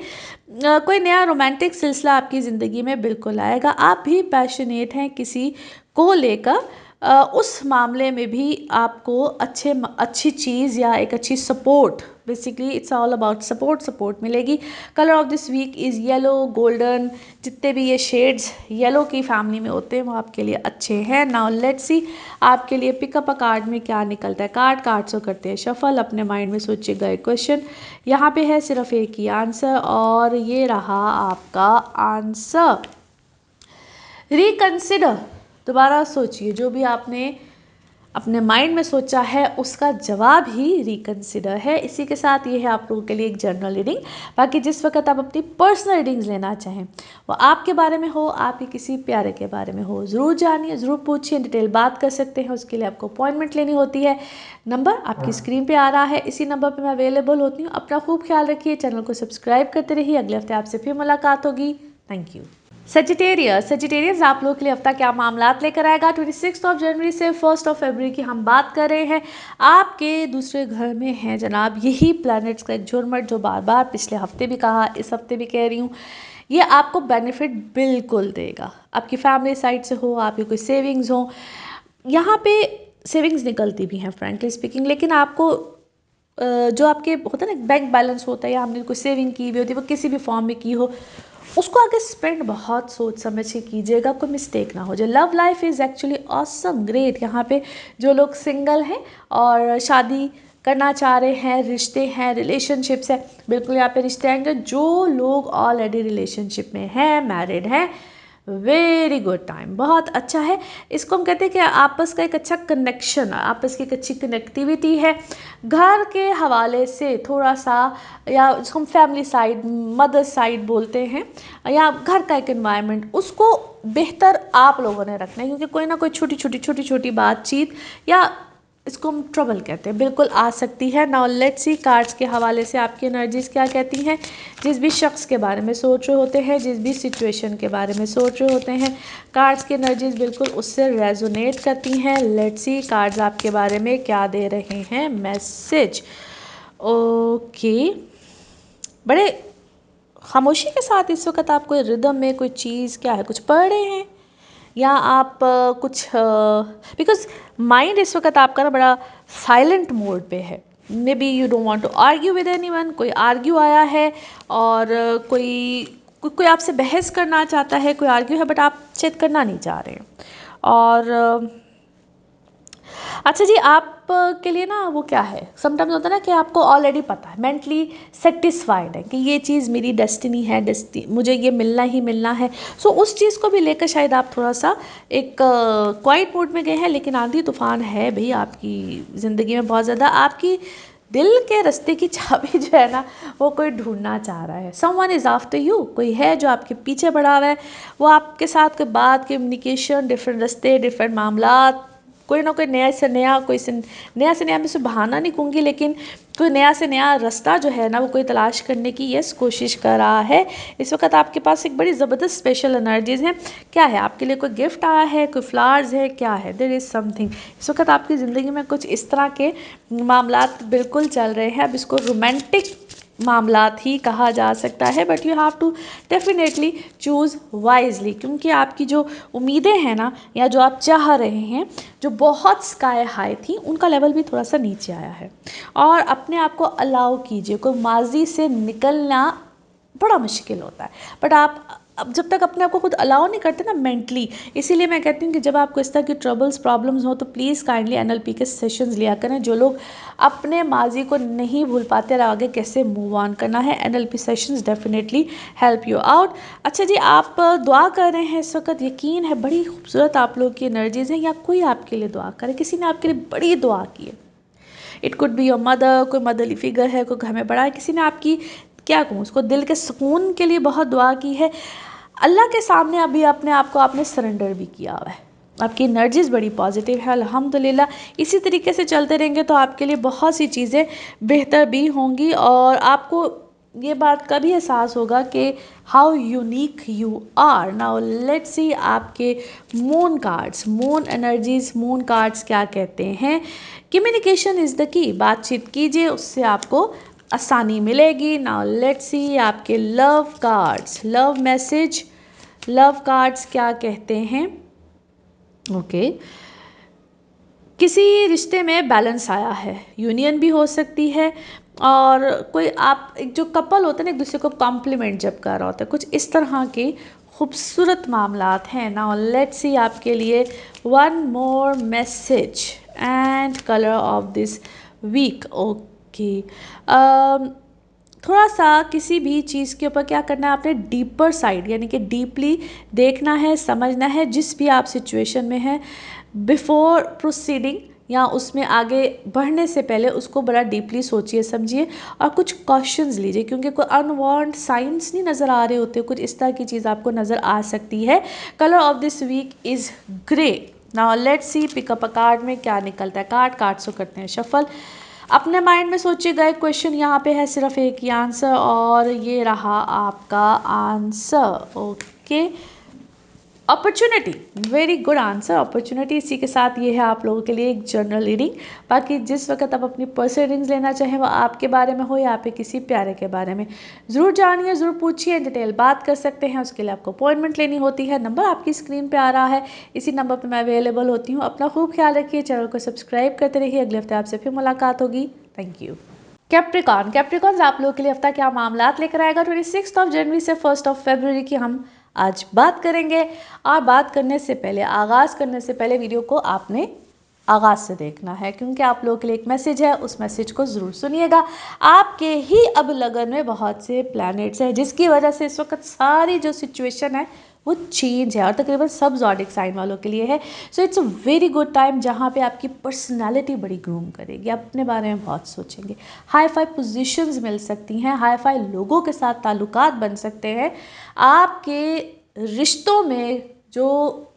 कोई नया रोमांटिक सिलसिला आपकी ज़िंदगी में बिल्कुल आएगा। आप भी पैशनेट हैं किसी को लेकर, उस मामले में भी आपको अच्छी चीज़ या एक अच्छी support, basically it's all about support मिलेगी। Colour of this week is yellow, golden, जितने भी ये शेड्स येलो की फैमिली में होते हैं वो आपके लिए अच्छे हैं। नाउ लेट्स सी आपके लिए पिकअप अ कार्ड में क्या निकलता है। कार्ड्स को करते हैं शफल, अपने माइंड में सोचिएगा एक क्वेश्चन, यहाँ पे है सिर्फ एक ही आंसर और ये रहा आपका आंसर। रिकंसिडर, दोबारा सोचिए, जो भी आपने अपने माइंड में सोचा है उसका जवाब ही रिकंसिडर है। इसी के साथ ये है आप लोगों के लिए एक जनरल रीडिंग। बाकी जिस वक्त आप अपनी पर्सनल रीडिंग्स लेना चाहें, वो आपके बारे में हो, आपके किसी प्यारे के बारे में हो, ज़रूर जानिए, ज़रूर पूछिए, डिटेल बात कर सकते हैं। उसके लिए आपको अपॉइंटमेंट लेनी होती है। नंबर आपकी स्क्रीन पे आ रहा है, इसी नंबर पे मैं अवेलेबल होती हूँ। अपना खूब ख्याल रखिए, चैनल को सब्सक्राइब करते रहिए। अगले हफ्ते आपसे फिर मुलाकात होगी। Thank you. सजिटेरियस आप लोगों के लिए हफ्ता क्या मामलात लेकर आएगा। 26 जनवरी से 1 फरवरी की हम बात कर रहे हैं। आपके दूसरे घर में है जनाब यही प्लैनेट्स का एक झुरमट, जो बार बार पिछले हफ्ते भी कहा, इस हफ्ते भी कह रही हूँ, ये आपको बेनिफिट बिल्कुल देगा। आपकी फैमिली साइड से हो, आपकी कोई सेविंग्स हो, यहाँ पे सेविंग्स निकलती भी हैं फ्रेंकली स्पीकिंग, लेकिन आपको जो आपके होता है ना बैंक बैलेंस होता है, या हमने कोई सेविंग की हुई होती है, वो किसी भी फॉर्म में की हो, उसको आगे स्पेंड बहुत सोच समझ के कीजिएगा, कोई मिस्टेक ना हो जाए। Love life is actually awesome great. यहाँ पे जो लोग सिंगल हैं और शादी करना चाह रहे हैं, रिश्ते हैं, रिलेशनशिप्स हैं, बिल्कुल यहाँ पे रिश्ते आएंगे। जो लोग ऑलरेडी रिलेशनशिप में हैं, मैरिड हैं, वेरी गुड टाइम, बहुत अच्छा है। इसको हम कहते हैं कि आपस का एक अच्छा कनेक्शन, आपस की एक अच्छी कनेक्टिविटी है। घर के हवाले से थोड़ा सा, या जिसको हम फैमिली साइड, मदर साइड बोलते हैं, या घर का एक एनवायरनमेंट, उसको बेहतर आप लोगों ने रखना है, क्योंकि कोई ना कोई छोटी छोटी बातचीत, या इसको हम ट्रबल कहते हैं, बिल्कुल आ सकती है। नाउ लेट्स सी कार्ड्स के हवाले से आपकी एनर्जीज क्या कहती हैं। जिस भी शख्स के बारे में सोच रहे होते हैं, जिस भी सिचुएशन के बारे में सोच रहे होते हैं, कार्ड्स की एनर्जीज बिल्कुल उससे रेजोनेट करती हैं। लेट्स सी कार्ड्स आपके बारे में क्या दे रहे हैं मैसेज। ओके, बड़े खामोशी के साथ इस वक्त आप कोई रिदम में कोई चीज़ क्या है, कुछ पढ़ रहे हैं, या आप कुछ, बिकॉज माइंड इस वक्त आपका ना बड़ा साइलेंट मोड पे है। Maybe you don't want to argue with anyone, कोई आर्ग्यू आया है, और कोई आपसे बहस करना चाहता है, कोई आर्ग्यू है, बट आप शायद करना नहीं चाह रहे हैं। और अच्छा जी, आप के लिए ना वो क्या है, समटाइम्स होता है ना कि आपको ऑलरेडी पता है, मेंटली सेटिस्फाइड है कि ये चीज़ मेरी डेस्टिनी है, मुझे ये मिलना ही मिलना है। सो उस चीज़ को भी लेकर शायद आप थोड़ा सा एक क्वाइट मोड में गए हैं, लेकिन आंधी तूफान है भाई आपकी ज़िंदगी में बहुत ज़्यादा। आपकी दिल के रास्ते की चाबी जो है ना, वो कोई ढूंढना चाह रहा है। समवन इज़ आफ्टर यू, कोई है जो आपके पीछे बढ़ा हुआ है। वो आपके साथ कोई बात, कम्युनिकेशन, डिफरेंट रास्ते, डिफरेंट मामलात, कोई ना कोई नया से नया, नया से नया, मैं उसे बहाना नहीं कहूँगी, लेकिन कोई नया से नया रास्ता जो है ना, वो कोई तलाश करने की यस कोशिश कर रहा है। इस वक्त आपके पास एक बड़ी ज़बरदस्त स्पेशल एनर्जीज हैं। क्या है आपके लिए, कोई गिफ्ट आया है, कोई फ्लावर्स है, क्या है, देयर इज़ समथिंग। इस वक्त आपकी ज़िंदगी में कुछ इस तरह के मामलात बिल्कुल चल रहे हैं। अब इसको रोमांटिक मामलात ही कहा जा सकता है, but you have to definitely choose wisely, क्योंकि आपकी जो उम्मीदें हैं ना, या जो आप चाह रहे हैं, जो बहुत स्काई हाई थी, उनका लेवल भी थोड़ा सा नीचे आया है। और अपने आप को अलाउ कीजिए। कोई माजी से निकलना बड़ा मुश्किल होता है, बट आप अब जब तक अपने आप को खुद अलाउ नहीं करते ना मेंटली, इसीलिए मैं कहती हूँ कि जब आपको इस तरह की ट्रबल्स, प्रॉब्लम्स हो, तो प्लीज़ काइंडली एनएलपी के सेशंस लिया करें। जो लोग अपने माजी को नहीं भूल पाते और आगे कैसे मूव ऑन करना है, NLP sessions definitely help you out. अच्छा जी, आप दुआ कर रहे हैं इस वक्त, यकीन है बड़ी खूबसूरत आप लोग की एनर्जीज़ हैं, या कोई आपके लिए दुआ करे, किसी ने आपके लिए बड़ी दुआ की है। It could be your mother, कोई मदरली फिगर है, कोई घर में बड़ा है, किसी ने आपकी, क्या कहूँ, उसको दिल के सुकून के लिए बहुत दुआ की है। अल्लाह के सामने अभी अपने आप को आपने सरेंडर भी किया हुआ है। आपकी एनर्जीज़ बड़ी पॉजिटिव है अल्हम्दुलिल्लाह। इसी तरीके से चलते रहेंगे तो आपके लिए बहुत सी चीज़ें बेहतर भी होंगी, और आपको ये बात का भी एहसास होगा कि how unique you are. Now let's see आपके moon cards, moon energies, moon cards क्या कहते हैं। कम्युनिकेशन इज़ द की, बातचीत कीजिए, उससे आपको आसानी मिलेगी। नाउ लेट्स सी आपके love cards, love message, love cards क्या कहते हैं। ओके, किसी रिश्ते में बैलेंस आया है, यूनियन भी हो सकती है, और कोई आप एक जो कपल होते हैं ना एक दूसरे को कॉम्प्लीमेंट जब कर रहा होता है, कुछ इस तरह के खूबसूरत मामलात हैं। नाउ लेट्स सी आपके लिए one more message and colour of this week. Okay, थोड़ा सा किसी भी चीज़ के ऊपर क्या करना है आपने, डीपर साइड यानी कि डीपली देखना है, समझना है जिस भी आप सिचुएशन में हैं। बिफोर प्रोसीडिंग या उसमें आगे बढ़ने से पहले उसको बड़ा डीपली सोचिए समझिए और कुछ कॉशंस लीजिए, क्योंकि कोई अनवांट साइंस नहीं नज़र आ रहे होते, कुछ इस तरह की चीज़ आपको नज़र आ सकती है। Colour of this week is grey. Now let's see pick up a card में क्या निकलता है। कार्ड्स को करते हैं शफल। अपने माइंड में सोचिएगा एक क्वेश्चन, यहाँ पे है सिर्फ एक ही आंसर और ये रहा आपका answer. Okay, opportunity, very good answer, opportunity. इसी के साथ ये है आप लोगों के लिए एक जनरल रीडिंग। बाकी जिस वक्त आप अपनी पर्सनल रीडिंग्स लेना चाहें वो आपके बारे में हो या आपके किसी प्यारे के बारे में, ज़रूर जानिए, ज़रूर पूछिए, डिटेल बात कर सकते हैं। उसके लिए आपको अपॉइंटमेंट लेनी होती है। नंबर आपकी स्क्रीन पे आ रहा है, इसी नंबर पर मैं अवेलेबल होती हूँ। अपना खूब ख्याल रखिए, चैनल को सब्सक्राइब करते रहिए। अगले हफ्ते आपसे फिर मुलाकात होगी। Thank you. कैप्रिकॉन आप लोगों के लिए हफ्ता क्या मामलात लेकर आएगा 26 जनवरी से 1 फरवरी की हम आज बात करेंगे। और बात करने से पहले, आगाज़ करने से पहले वीडियो को आपने आगाज़ से देखना है, क्योंकि आप लोगों के लिए एक मैसेज है, उस मैसेज को ज़रूर सुनिएगा। आपके ही अब लगन में बहुत से प्लैनेट्स हैं जिसकी वजह से इस वक्त सारी जो सिचुएशन है वो चेंज है, और तकरीबन सब ज़ोडिक साइन वालों के लिए है। So it's a very good time जहाँ पे आपकी पर्सनालिटी बड़ी ग्रूम करेगी, आप अपने बारे में बहुत सोचेंगे। हाई फाई पोजीशंस मिल सकती हैं, हाई फाई लोगों के साथ ताल्लुकात बन सकते हैं। आपके रिश्तों में जो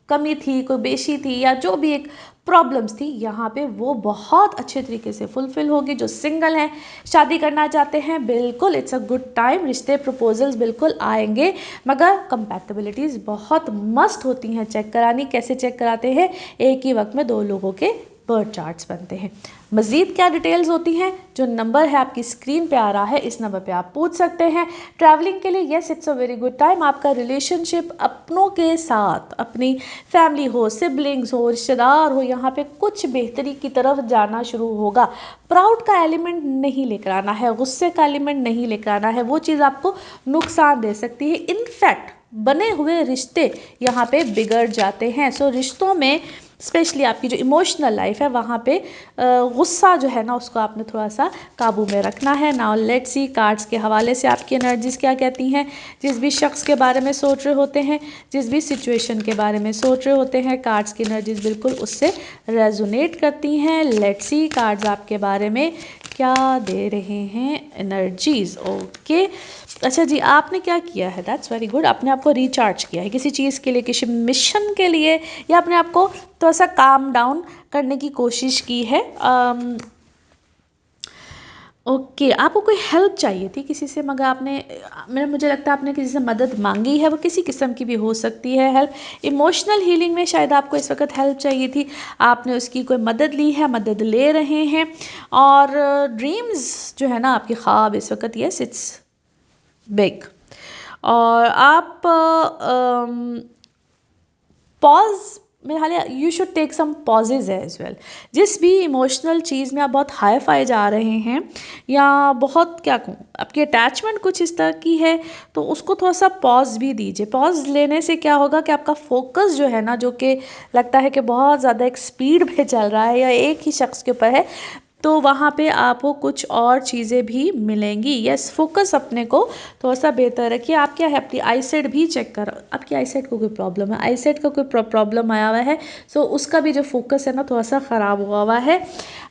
कमी थी, कोई बेशी थी, या जो भी एक प्रॉब्लम्स थी यहाँ पे, वो बहुत अच्छे तरीके से फुलफिल होगी। जो सिंगल हैं, शादी करना चाहते हैं, बिल्कुल इट्स अ गुड टाइम। रिश्ते प्रपोजल्स बिल्कुल आएंगे, मगर कंपैटिबिलिटीज़ बहुत मस्त होती हैं चेक करानी। कैसे चेक कराते हैं, एक ही वक्त में दो लोगों के बर्थ चार्ट्स बनते हैं। मज़ीद क्या डिटेल्स होती हैं, जो नंबर है आपकी स्क्रीन पे आ रहा है, इस नंबर पे आप पूछ सकते हैं। ट्रैवलिंग के लिए yes it's a very good time. आपका रिलेशनशिप अपनों के साथ, अपनी फैमिली हो, सिबलिंग्स हो, रिश्तेदार हो, यहाँ पे कुछ बेहतरी की तरफ जाना शुरू होगा। प्राउड का एलिमेंट नहीं लेकर आना है, गुस्से का एलिमेंट नहीं लेकर आना है, वो चीज़ आपको नुकसान दे सकती है। इनफैक्ट बने हुए रिश्ते यहाँ पे बिगड़ जाते हैं। सो रिश्तों में स्पेशली आपकी जो इमोशनल लाइफ है वहाँ पे गुस्सा जो है ना उसको आपने थोड़ा सा काबू में रखना है। नाउ लेट्स सी कार्ड्स के हवाले से आपकी एनर्जीज क्या कहती हैं। जिस भी शख्स के बारे में सोच रहे होते हैं, जिस भी सिचुएशन के बारे में सोच रहे होते हैं, कार्ड्स की एनर्जीज बिल्कुल उससे रेजोनेट करती हैं। लेट्स सी कार्ड्स आपके बारे में क्या दे रहे हैं एनर्जीज। ओके, अच्छा जी, आपने क्या किया है, दैट्स वेरी गुड। आपने आपको रिचार्ज किया है किसी चीज़ के लिए, किसी मिशन के लिए, या आपने आपको थोड़ा सा काम डाउन करने की कोशिश की है। ओके, आपको कोई हेल्प चाहिए थी किसी से, मगर आपने मुझे लगता है आपने किसी से मदद मांगी है, वो किसी किस्म की भी हो सकती है हेल्प। इमोशनल हीलिंग में शायद आपको इस वक्त हेल्प चाहिए थी, आपने उसकी कोई मदद ली है, मदद ले रहे हैं। और ड्रीम्स जो है ना, आपके ख्वाब इस वक्त, यस इट्स बिग। और आप पॉज, मेरे ख्याल you should take some pauses as well. जिस भी इमोशनल चीज़ में आप बहुत हाई फाई जा रहे हैं, या बहुत क्या कहूँ, आपकी अटैचमेंट कुछ इस तरह की है, तो उसको थोड़ा सा पॉज भी दीजिए। पॉज लेने से क्या होगा कि आपका फोकस जो है ना, जो कि लगता है कि बहुत ज़्यादा एक स्पीड पे चल रहा है या एक ही शख्स के ऊपर है, तो वहाँ पे आपको कुछ और चीज़ें भी मिलेंगी। यस, फोकस अपने को थोड़ा सा बेहतर रखिए। आप क्या है, अपनी आईसाइट भी चेक करो, आपकी आईसाइट को कोई प्रॉब्लम है, आईसाइट का कोई प्रॉब्लम आया हुआ है, सो उसका भी जो फोकस है ना थोड़ा सा ख़राब हुआ हुआ है।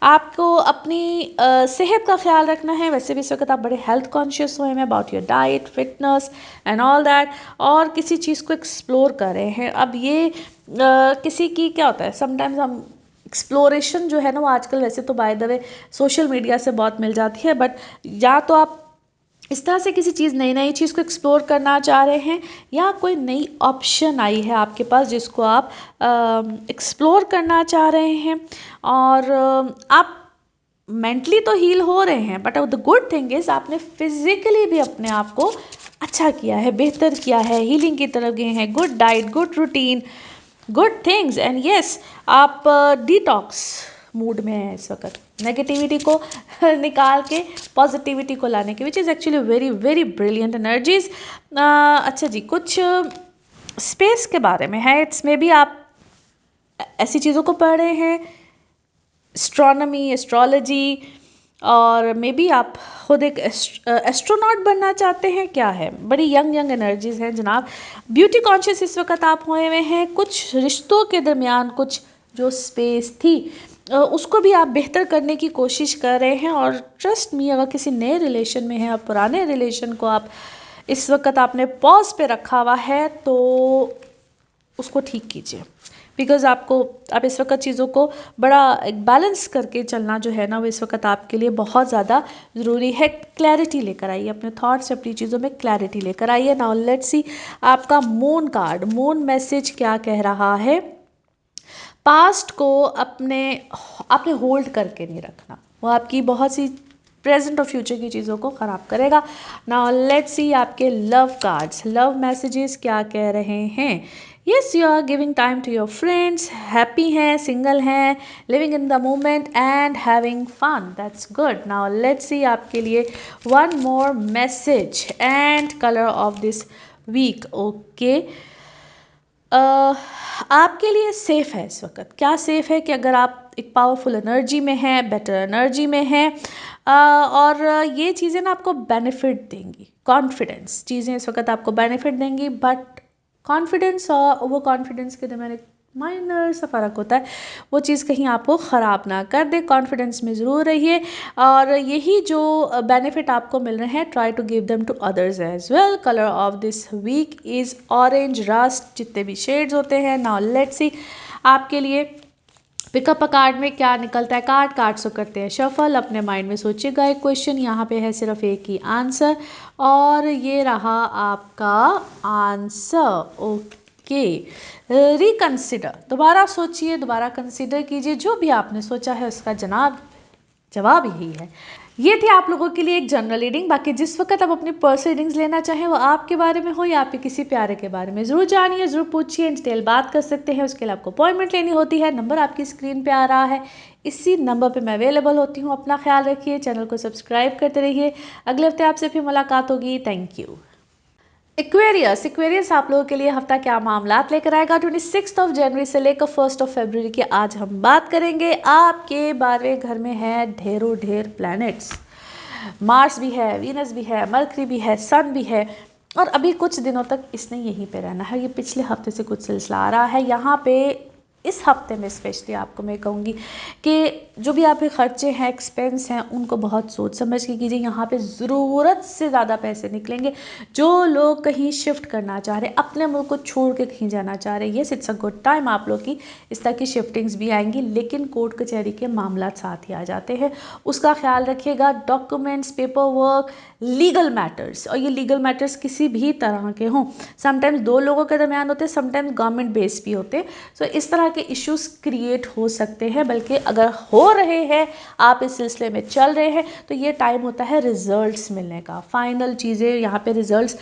आपको अपनी सेहत का ख्याल रखना है। वैसे भी इस वक्त आप बड़े हेल्थ कॉन्शियस हुए हैं about your diet, fitness and all that, और किसी चीज़ को एक्सप्लोर कर रहे हैं। अब ये किसी की क्या होता है, समटाइम्स हम एक्सप्लोरेशन जो है ना वो आजकल वैसे तो by the way social media से बहुत मिल जाती है, बट या तो आप इस तरह से किसी चीज़, नई चीज़ को एक्सप्लोर करना चाह रहे हैं, या कोई नई ऑप्शन आई है आपके पास जिसको आप एक्सप्लोर करना चाह रहे हैं, और आप मेंटली तो हील हो रहे हैं, but the good thing is आपने फिजिकली भी अपने आप को अच्छा किया है, बेहतर किया है, हीलिंग की तरफ गए हैं। Good diet, good routine, good things and yes आप डिटॉक्स मूड में हैं इस वक्त, नेगेटिविटी को निकाल के पॉजिटिविटी को लाने की, विच is actually very very brilliant energies. अच्छा जी, कुछ स्पेस के बारे में है, इट्स मे बी आप ऐसी चीज़ों को पढ़ रहे हैं, एस्ट्रोनॉमी, एस्ट्रोलॉजी, और मे बी आप खुद एक एस्ट्रोनॉट बनना चाहते हैं, क्या है, बड़ी यंग यंग एनर्जीज हैं जनाब। ब्यूटी कॉन्शियस इस वक्त आप हुए हुए हैं, कुछ रिश्तों के दरमियान कुछ जो स्पेस थी उसको भी आप बेहतर करने की कोशिश कर रहे हैं। और ट्रस्ट मी, अगर किसी नए रिलेशन में है, आप पुराने रिलेशन को आप इस वक्त आपने पॉज पे रखा हुआ है, तो उसको ठीक कीजिए, बिकॉज आप इस वक्त चीज़ों को बड़ा एक बैलेंस करके चलना जो है ना, वो इस वक्त आपके लिए बहुत ज़्यादा ज़रूरी है। क्लैरिटी लेकर आइए अपने थॉट्स, अपनी चीज़ों में क्लैरिटी लेकर आइए। नाउ लेट्स सी आपका मून कार्ड, मून मैसेज क्या कह रहा है। पास्ट को आपने होल्ड करके नहीं रखना, वो आपकी बहुत सी प्रेजेंट और फ्यूचर की चीज़ों को ख़राब करेगा। नाउ लेट्स सी आपके लव कार्ड्स, लव मैसेजेस क्या कह रहे हैं। Yes, you are giving time to your friends, happy हैं, सिंगल हैं, living in the moment and having fun, that's good. Now let's see आपके लिए one more message and colour of this week. Okay, आपके लिए सेफ़ है इस वक्त। क्या सेफ़ है कि अगर आप एक पावरफुल एनर्जी में हैं, बेटर एनर्जी में हैं, और ये चीज़ें ना आपको बेनिफिट देंगी। कॉन्फिडेंस चीज़ें इस वक्त आपको बेनिफिट देंगी, बट कॉन्फिडेंस और वो कॉन्फिडेंस के दरमियान एक माइनर सा फ़र्क होता है, वो चीज़ कहीं आपको ख़राब ना कर दे। कॉन्फिडेंस में ज़रूर रहिए, और यही जो बेनिफिट आपको मिल रहे हैं, try to give them to others as well. Colour of this week is orange rust, जितने भी शेड्स होते हैं। नाउ लेट्स सी आपके लिए पिकअप अ कार्ड में क्या निकलता है। कार्ड्स को करते हैं शफल, अपने माइंड में सोचिएगा एक क्वेश्चन, यहाँ पे है सिर्फ एक ही आंसर, और ये रहा आपका आंसर। ओके, रिकंसिडर, दोबारा सोचिए, दोबारा कंसिडर कीजिए, जो भी आपने सोचा है उसका जवाब यही है। ये थी आप लोगों के लिए एक जनरल रीडिंग। बाकी जिस वक्त आप अपनी पर्सनल रीडिंग्स लेना चाहें, वो आपके बारे में हो या आपके किसी प्यारे के बारे में, ज़रूर जानिए, ज़रूर पूछिए, डिटेल बात कर सकते हैं। उसके लिए आपको अपॉइंटमेंट लेनी होती है। नंबर आपकी स्क्रीन पे आ रहा है, इसी नंबर पे मैं अवेलेबल होती हूँ। अपना ख्याल रखिए, चैनल को सब्सक्राइब करते रहिए। अगले हफ्ते आपसे फिर मुलाकात होगी। Thank you. एक्वेरियस आप लोगों के लिए हफ्ता क्या मामलात लेकर आएगा 26 जनवरी से लेकर 1 फरवरी की आज हम बात करेंगे। आपके 12वें घर में है ढेरों ढेर प्लैनेट्स, मार्स भी है, वीनस भी है, मरकरी भी है, सन भी है, और अभी कुछ दिनों तक इसने यहीं पे रहना है। ये पिछले हफ्ते से कुछ सिलसिला आ रहा है यहाँ पे। इस हफ्ते में स्पेशली आपको मैं कहूँगी कि जो भी आपके खर्चे हैं, एक्सपेंस हैं, उनको बहुत सोच समझ के कीजिए। यहाँ पे ज़रूरत से ज़्यादा पैसे निकलेंगे। जो लोग कहीं शिफ्ट करना चाह रहे, अपने मुल्क को छोड़ के कहीं जाना चाह रहे, yes it's a good time आप लोग की इस तरह की शिफ्टिंग्स भी आएंगी, लेकिन कोर्ट कचहरी के मामला साथ ही आ जाते हैं, उसका ख्याल रखिएगा। Documents, paper work, legal matters, और ये लीगल मैटर्स किसी भी तरह के हों, समटाइम्स दो लोगों के दरमियान होते हैं, समटाइम्स गवर्नमेंट बेस भी होते हैं। सो इस तरह के इश्यूज क्रिएट हो सकते हैं, बल्कि अगर हो रहे हैं, आप इस सिलसिले में चल रहे हैं, तो ये टाइम होता है रिजल्ट्स मिलने का। फाइनल चीज़ें यहाँ पे रिजल्ट्स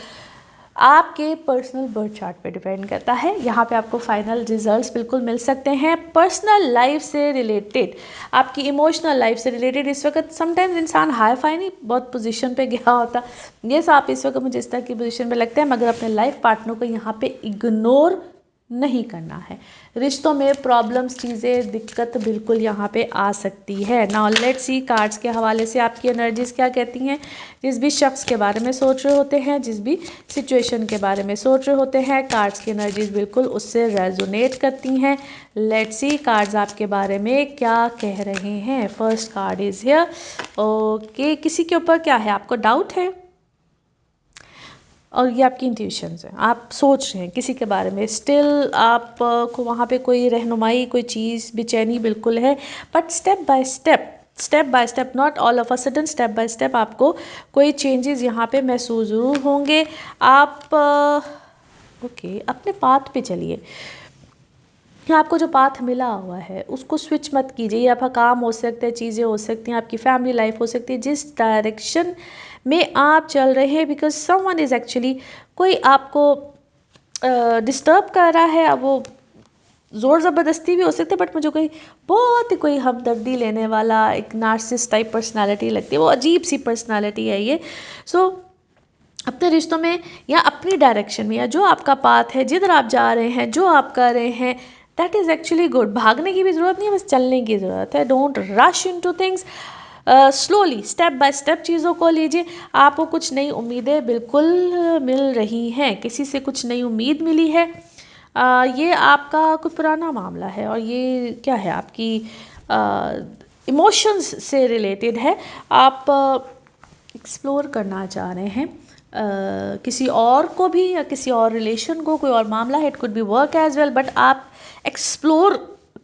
आपके पर्सनल बर्थ चार्ट पे डिपेंड करता है। यहाँ पे आपको फाइनल रिजल्ट्स बिल्कुल मिल सकते हैं। पर्सनल लाइफ से रिलेटेड, आपकी इमोशनल लाइफ से रिलेटेड इस वक्त समटाइम्स इंसान हाई फाई नहीं बहुत पोजीशन पे गया होता, ये आप इस वक्त मुझे इस तरह की पोजीशन पे लगता है, मगर अपने लाइफ पार्टनर को यहाँ पे इग्नोर नहीं करना है। रिश्तों में प्रॉब्लम्स, चीज़ें, दिक्कत बिल्कुल यहाँ पे आ सकती है। नाउ लेट्स सी कार्ड्स के हवाले से आपकी एनर्जीज क्या कहती हैं। जिस भी शख्स के बारे में सोच रहे होते हैं, जिस भी सिचुएशन के बारे में सोच रहे होते हैं, कार्ड्स की एनर्जीज बिल्कुल उससे रेजोनेट करती हैं। लेट्स सी कार्ड्स आपके बारे में क्या कह रहे हैं। First card is here. Okay, किसी के ऊपर क्या है, आपको डाउट है, और ये आपकी इंट्यूशंस हैं, आप सोच रहे हैं किसी के बारे में, स्टिल आप को वहाँ पे कोई रहनुमाई, कोई चीज़, बेचैनी बिल्कुल है, but step by step, not all of a sudden, step by step आपको कोई चेंजेस यहाँ पे महसूस ज़रूर होंगे। आप ओके, अपने पाथ पे चलिए। आपको जो पाथ मिला हुआ है उसको स्विच मत कीजिए। ये आपका काम हो सकता है, चीज़ें हो सकती हैं, आपकी फैमिली लाइफ हो सकती है, जिस डायरेक्शन में आप चल रहे हैं, बिकॉज समवन इज़ एक्चुअली, कोई आपको डिस्टर्ब कर रहा है। अब वो ज़ोर ज़बरदस्ती भी हो सकता है, बट मुझे कोई बहुत ही कोई हमदर्दी लेने वाला एक नार्सिसिस्ट टाइप पर्सनालिटी लगती है, वो अजीब सी पर्सनालिटी है ये। सो अपने रिश्तों में या अपनी डायरेक्शन में या जो आपका पाथ है, जिधर आप जा रहे हैं, जो आप कर रहे हैं, दैट इज़ एक्चुअली गुड। भागने की भी ज़रूरत नहीं है, बस चलने की ज़रूरत है। Don't rush into things, slowly step by step चीज़ों को लीजिए। आपको कुछ नई उम्मीदें बिल्कुल मिल रही हैं, किसी से कुछ नई उम्मीद मिली है। ये आपका कोई पुराना मामला है और ये क्या है, आपकी इमोशंस से रिलेटेड है। आप एक्सप्लोर करना चाह रहे हैं किसी और को भी या किसी और रिलेशन को, कोई और मामला है, it could be work as well, but आप एक्सप्लोर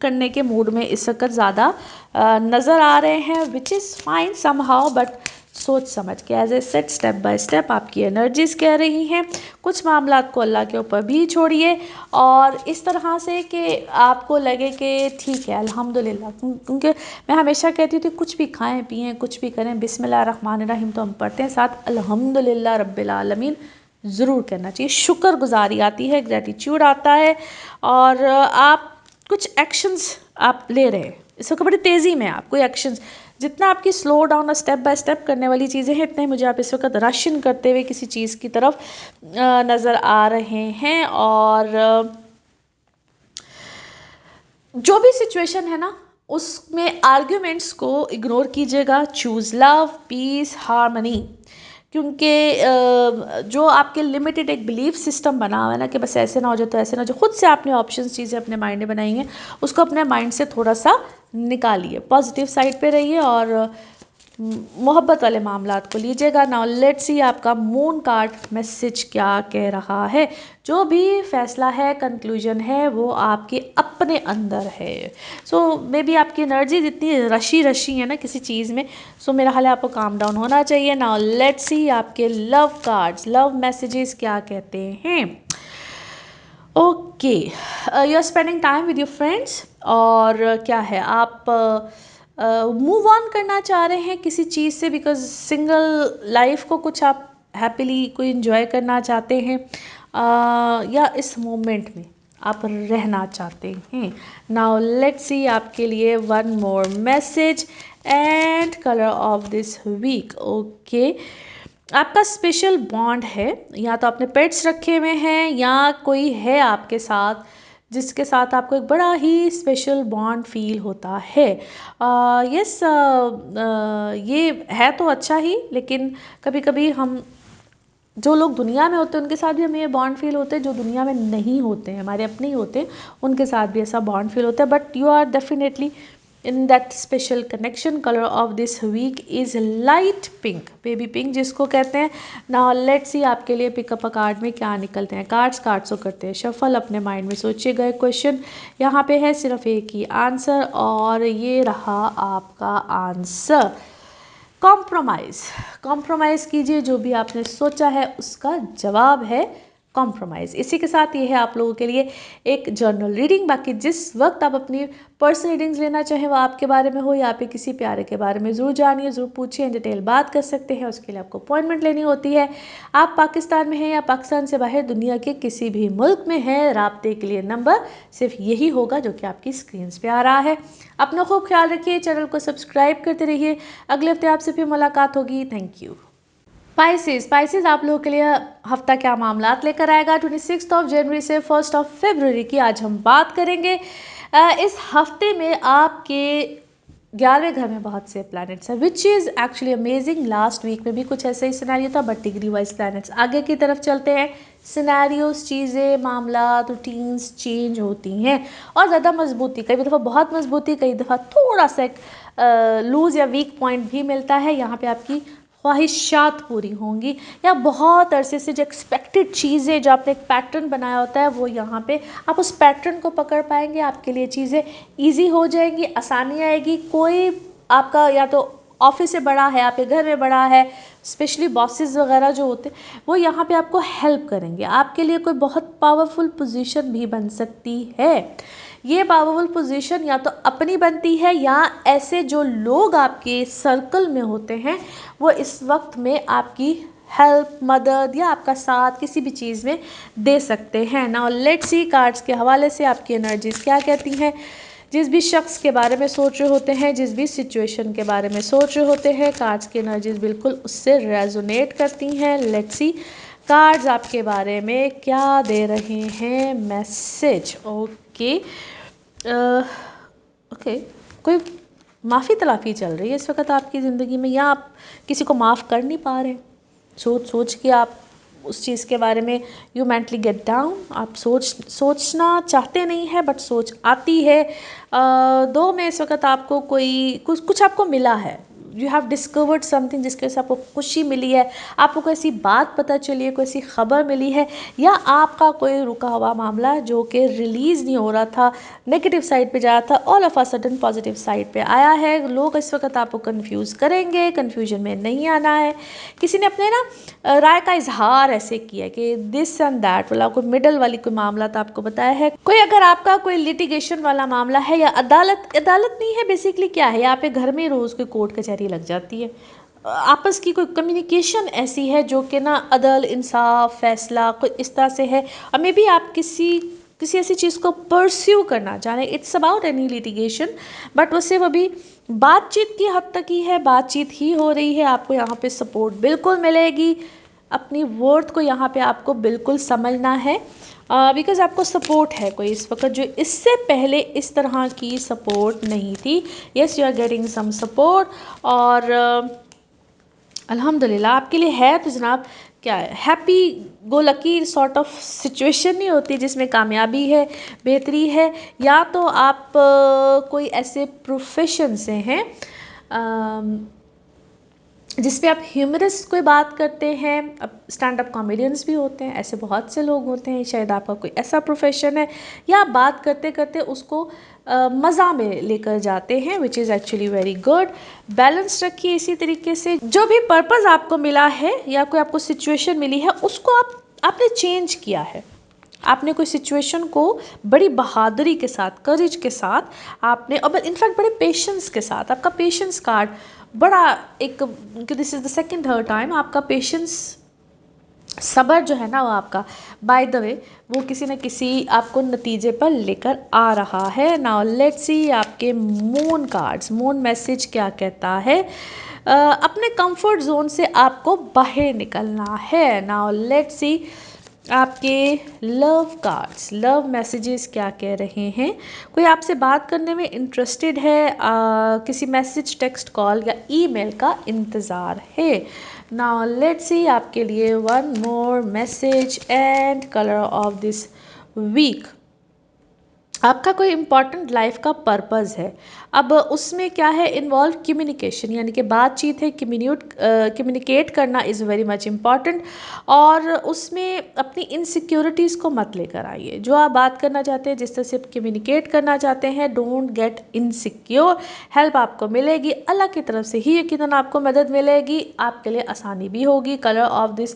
करने के मूड में इस वक्त ज़्यादा नज़र आ रहे हैं, which is fine somehow, but सोच समझ के, as a set, step by step आपकी एनर्जीज कह रही हैं। कुछ मामला को अल्लाह के ऊपर भी छोड़िए और इस तरह से कि आपको लगे कि ठीक है अल्हम्दुलिल्लाह, क्योंकि मैं हमेशा कहती थी कुछ भी खाएं पिएं कुछ भी करें, बिस्मिल्लाहिर्रहमानिर्रहीम तो हम पढ़ते हैं, साथ अल्हम्दुलिल्लाह रब्बिल आलमीन ज़रूर करना चाहिए। शुक्रगुजारी आती है, ग्रैटिट्यूड आता है, और आप कुछ एक्शंस आप ले रहे हैं इस वक्त बड़ी तेज़ी में। आप कोई एक्शंस, जितना आपकी स्लो डाउन और स्टेप बाय स्टेप करने वाली चीज़ें हैं, इतने मुझे आप इस वक्त रशियन करते हुए किसी चीज़ की तरफ नज़र आ रहे हैं। और जो भी सिचुएशन है ना, उसमें आर्ग्यूमेंट्स को इग्नोर कीजिएगा। चूज़ लव, पीस, हार्मनी, क्योंकि जो आपके लिमिटेड एक बिलीफ सिस्टम बना हुआ है ना कि बस ऐसे ना हो जाए तो ऐसे ना हो जाए, खुद से आपने ऑप्शंस चीज़ें अपने माइंड में बनाई हैं, उसको अपने माइंड से थोड़ा सा निकालिए, पॉजिटिव साइड पे रहिए और मोहब्बत वाले मामलात को लीजिएगा। नाउ लेट्स सी आपका मून कार्ड मैसेज क्या कह रहा है। जो भी फैसला है, कंक्लूजन है, वो आपके अपने अंदर है। सो मे बी आपकी एनर्जी इतनी रशी है ना किसी चीज़ में, सो मेरा हाल है आपको काम डाउन होना चाहिए। नाउ लेट्स सी आपके लव कार्ड्स, लव मैसेजेस क्या कहते हैं। Okay, you are spending time with your friends, और क्या है, आप मूव ऑन करना चाह रहे हैं किसी चीज़ से, बिकॉज सिंगल लाइफ को कुछ आप हैप्पीली कोई इन्जॉय करना चाहते हैं, या इस मोमेंट में आप रहना चाहते हैं। नाउ लेट्स सी आपके लिए one more message and colour of this week. Okay, आपका स्पेशल बॉन्ड है, या तो आपने पेट्स रखे हुए हैं या कोई है आपके साथ जिसके साथ आपको एक बड़ा ही स्पेशल बॉन्ड फील होता है। यस, ये है तो अच्छा ही, लेकिन कभी कभी हम जो लोग दुनिया में होते हैं उनके साथ भी हमें ये बॉन्ड फील होते हैं, जो दुनिया में नहीं होते हैं, हमारे अपने ही होते हैं, उनके साथ भी ऐसा बॉन्ड फील होता है। But you are definitely in that special connection. Colour of this week is light pink, baby pink जिसको कहते हैं। नाउ लेट्स सी आपके लिए पिकअप अ कार्ड में क्या निकलते हैं कार्ड्स को करते हैं शफल। अपने माइंड में सोचिएगा क्वेश्चन, यहाँ पे है सिर्फ एक ही आंसर, और ये रहा आपका आंसर। कॉम्प्रोमाइज़ कीजिए, जो भी आपने सोचा है उसका जवाब है कॉम्प्रोमाइज़। इसी के साथ ये है आप लोगों के लिए एक जर्नल रीडिंग। बाकी जिस वक्त आप अपनी पर्सनल रीडिंग्स लेना चाहें, वो आपके बारे में हो या आप किसी प्यारे के बारे में, ज़रूर जानिए, ज़रूर पूछिए, डिटेल बात कर सकते हैं। उसके लिए आपको अपॉइंटमेंट लेनी होती है। आप पाकिस्तान में हैं या पाकिस्तान से बाहर दुनिया के किसी भी मुल्क में हैं, राब्ते के लिए नंबर सिर्फ यही होगा जो कि आपकी स्क्रीन पे आ रहा है। अपना खूब ख्याल रखिए, चैनल को सब्सक्राइब करते रहिए। अगले हफ्ते आपसे फिर मुलाकात होगी। Thank you. स्पाइसेस आप लोगों के लिए हफ्ता क्या मामलात लेकर आएगा 26 जनवरी से 1 फरवरी की आज हम बात करेंगे। इस हफ्ते में आपके 11वें घर में बहुत से प्लैनेट्स हैं, which is actually amazing. Last week में भी कुछ ऐसा ही सिनेरियो था, बट डिग्री वाइज प्लैनेट्स आगे की तरफ चलते हैं। सिनेरियोस, चीज़ें, मामला, रूटीन्स चेंज होती हैं और ज़्यादा मजबूती, कई दफ़ा बहुत मजबूती, कई दफ़ा थोड़ा सा एक लूज़ या वीक पॉइंट भी मिलता है। यहाँ पे आपकी ख्वाहिशात पूरी होंगी, या बहुत अरसे से जो एक्सपेक्टेड चीज़ें, जो आपने एक पैटर्न बनाया होता है, वो यहाँ पे आप उस पैटर्न को पकड़ पाएंगे। आपके लिए चीज़ें ईजी हो जाएंगी, आसानी आएगी। कोई आपका या तो ऑफिस से बड़ा है, आपके घर में बड़ा है, स्पेशली बॉसेस वगैरह जो होते हैं, वो यहाँ पे आपको हेल्प करेंगे। आपके लिए कोई बहुत पावरफुल पोजीशन भी बन सकती है। ये पावरफुल पोजीशन या तो अपनी बनती है, या ऐसे जो लोग आपके सर्कल में होते हैं वो इस वक्त में आपकी हेल्प, मदद या आपका साथ किसी भी चीज़ में दे सकते हैं। नाउ लेट्स सी कार्ड्स के हवाले से आपकी एनर्जीज क्या कहती हैं। जिस भी शख्स के बारे में सोच रहे होते हैं, जिस भी सिचुएशन के बारे में सोच रहे होते हैं, कार्ड्स की एनर्जीज बिल्कुल उससे रेजोनेट करती हैं। लेट्स सी कार्ड्स आपके बारे में क्या दे रहे हैं मैसेज। ओके ओके, कोई माफ़ी तलाफ़ी चल रही है इस वक्त आपकी ज़िंदगी में, या आप किसी को माफ़ कर नहीं पा रहे। सोच सोच के आप उस चीज़ के बारे में यू मेंटली गेट डाउन। आप सोचना चाहते नहीं है बट सोच आती है। दो में इस वक्त आपको कुछ आपको मिला है। यू हैव डिस्कवर्ड समथिंग जिसके वजह से आपको खुशी मिली है, आपको कोई ऐसी बात पता चली है, कोई ऐसी खबर मिली है, या आपका कोई रुका हुआ मामला जो कि रिलीज़ नहीं हो रहा था, नेगेटिव साइड पे जा रहा था, all of a sudden positive side पे आया है। लोग इस वक्त आपको कंफ्यूज करेंगे, कंफ्यूजन में नहीं आना है। किसी ने अपने ना राय का इजहार ऐसे किया कि दिस एंड दैट वाला कोई मिडल वाली कोई मामला था आपको बताया है। कोई अगर आपका कोई लिटिगेशन वाला मामला है या अदालत नहीं है, बेसिकली क्या है, यहाँ पे घर में रोज़ कोई कोर्ट कचहरी लग जाती है। आपस की कोई कम्युनिकेशन ऐसी है जो कि ना अदल इंसाफ फैसला कोई इस तरह से है, और मे बी आप किसी ऐसी चीज़ को परस्यू करना चाह रहे हैं। It's about any litigation, but वो सिर्फ अभी बातचीत की हद तक ही है, बातचीत ही हो रही है। आपको यहाँ पे सपोर्ट बिल्कुल मिलेगी। अपनी वर्थ को यहाँ पे आपको बिल्कुल समझना है, बिकॉज आपको सपोर्ट है कोई इस वक्त जो इससे पहले इस तरह की सपोर्ट नहीं थी। Yes, you are getting some support, और अल्हम्दुलिल्लाह आपके लिए है तो जनाब क्या है, happy go lucky sort of situation नहीं होती जिसमें कामयाबी है, बेहतरी है। या तो आप कोई ऐसे प्रोफेशन से हैं जिसपे आप ह्यूमरस कोई बात करते हैं। अब स्टैंड अप कॉमेडियंस भी होते हैं, ऐसे बहुत से लोग होते हैं। शायद आपका कोई ऐसा प्रोफेशन है, या आप बात करते करते उसको मज़ा में लेकर जाते हैं, which is actually very good. Balance रखिए इसी तरीके से। जो भी पर्पज़ आपको मिला है या कोई आपको सिचुएशन मिली है उसको आपने चेंज किया है। आपने कोई सिचुएशन को बड़ी बहादुरी के साथ, करेज के साथ आपने, और इनफैक्ट बड़े पेशेंस के साथ, आपका पेशेंस कार्ड बड़ा एक, this is the second third time आपका पेशेंस, सब्र जो है ना वो आपका बाय द वे वो किसी न किसी आपको नतीजे पर लेकर आ रहा है। नाउ लेट्स सी आपके मून कार्ड्स, मून मैसेज क्या कहता है। अपने कंफर्ट जोन से आपको बाहर निकलना है। नाउ लेट्स सी आपके लव कार्ड्स, लव मैसेजेस क्या कह रहे हैं। कोई आपसे बात करने में इंटरेस्टेड है, किसी मैसेज, टेक्स्ट, कॉल या ईमेल का इंतज़ार है। नाउ लेट्स सी आपके लिए one more message and colour of this week. आपका कोई इम्पॉर्टेंट लाइफ का पर्पज़ है। अब उसमें क्या है इन्वॉल्व कम्युनिकेशन, यानी कि बातचीत है, कम्युनिकेट करना इज़ वेरी मच इम्पॉर्टेंट। और उसमें अपनी इनसिक्योरिटीज़ को मत लेकर आइए। जो आप बात करना चाहते हैं, जिस तरह से आप कम्युनिकेट करना चाहते हैं, डोंट गेट इनसिक्योर। हेल्प आपको मिलेगी अल्लाह की तरफ से ही, यकीनन आपको मदद मिलेगी, आपके लिए आसानी भी होगी। Colour of this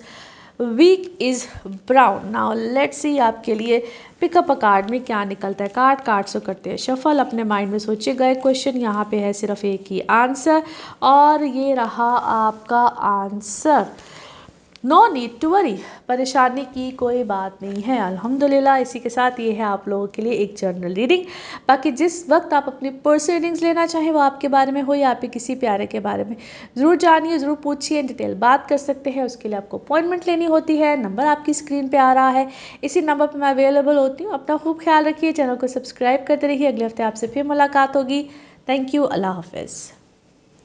week is brown. Now let's see आपके लिए पिकअप अ कार्ड में क्या निकलता है। कार्ड से करते हैं शफल। अपने माइंड में सोचिएगा एक क्वेश्चन, यहाँ पे है सिर्फ एक ही आंसर, और ये रहा आपका answer. No need to worry, परेशानी की कोई बात नहीं है अल्हम्दुलिल्लाह। इसी के साथ ये है आप लोगों के लिए एक जनरल रीडिंग। बाकी जिस वक्त आप अपनी पर्सनल रीडिंग्स लेना चाहें, वो आपके बारे में हो या आपके किसी प्यारे के बारे में, ज़रूर जानिए, ज़रूर पूछिए, डिटेल बात कर सकते हैं। उसके लिए आपको अपॉइंटमेंट लेनी होती है। नंबर आपकी स्क्रीन पर आ रहा है, इसी नंबर पर मैं अवेलेबल होती हूँ। अपना खूब ख्याल रखिए, चैनल को सब्सक्राइब करते रहिए। अगले हफ्ते आपसे फिर मुलाकात होगी। थैंक यू, अल्लाह हाफिज़।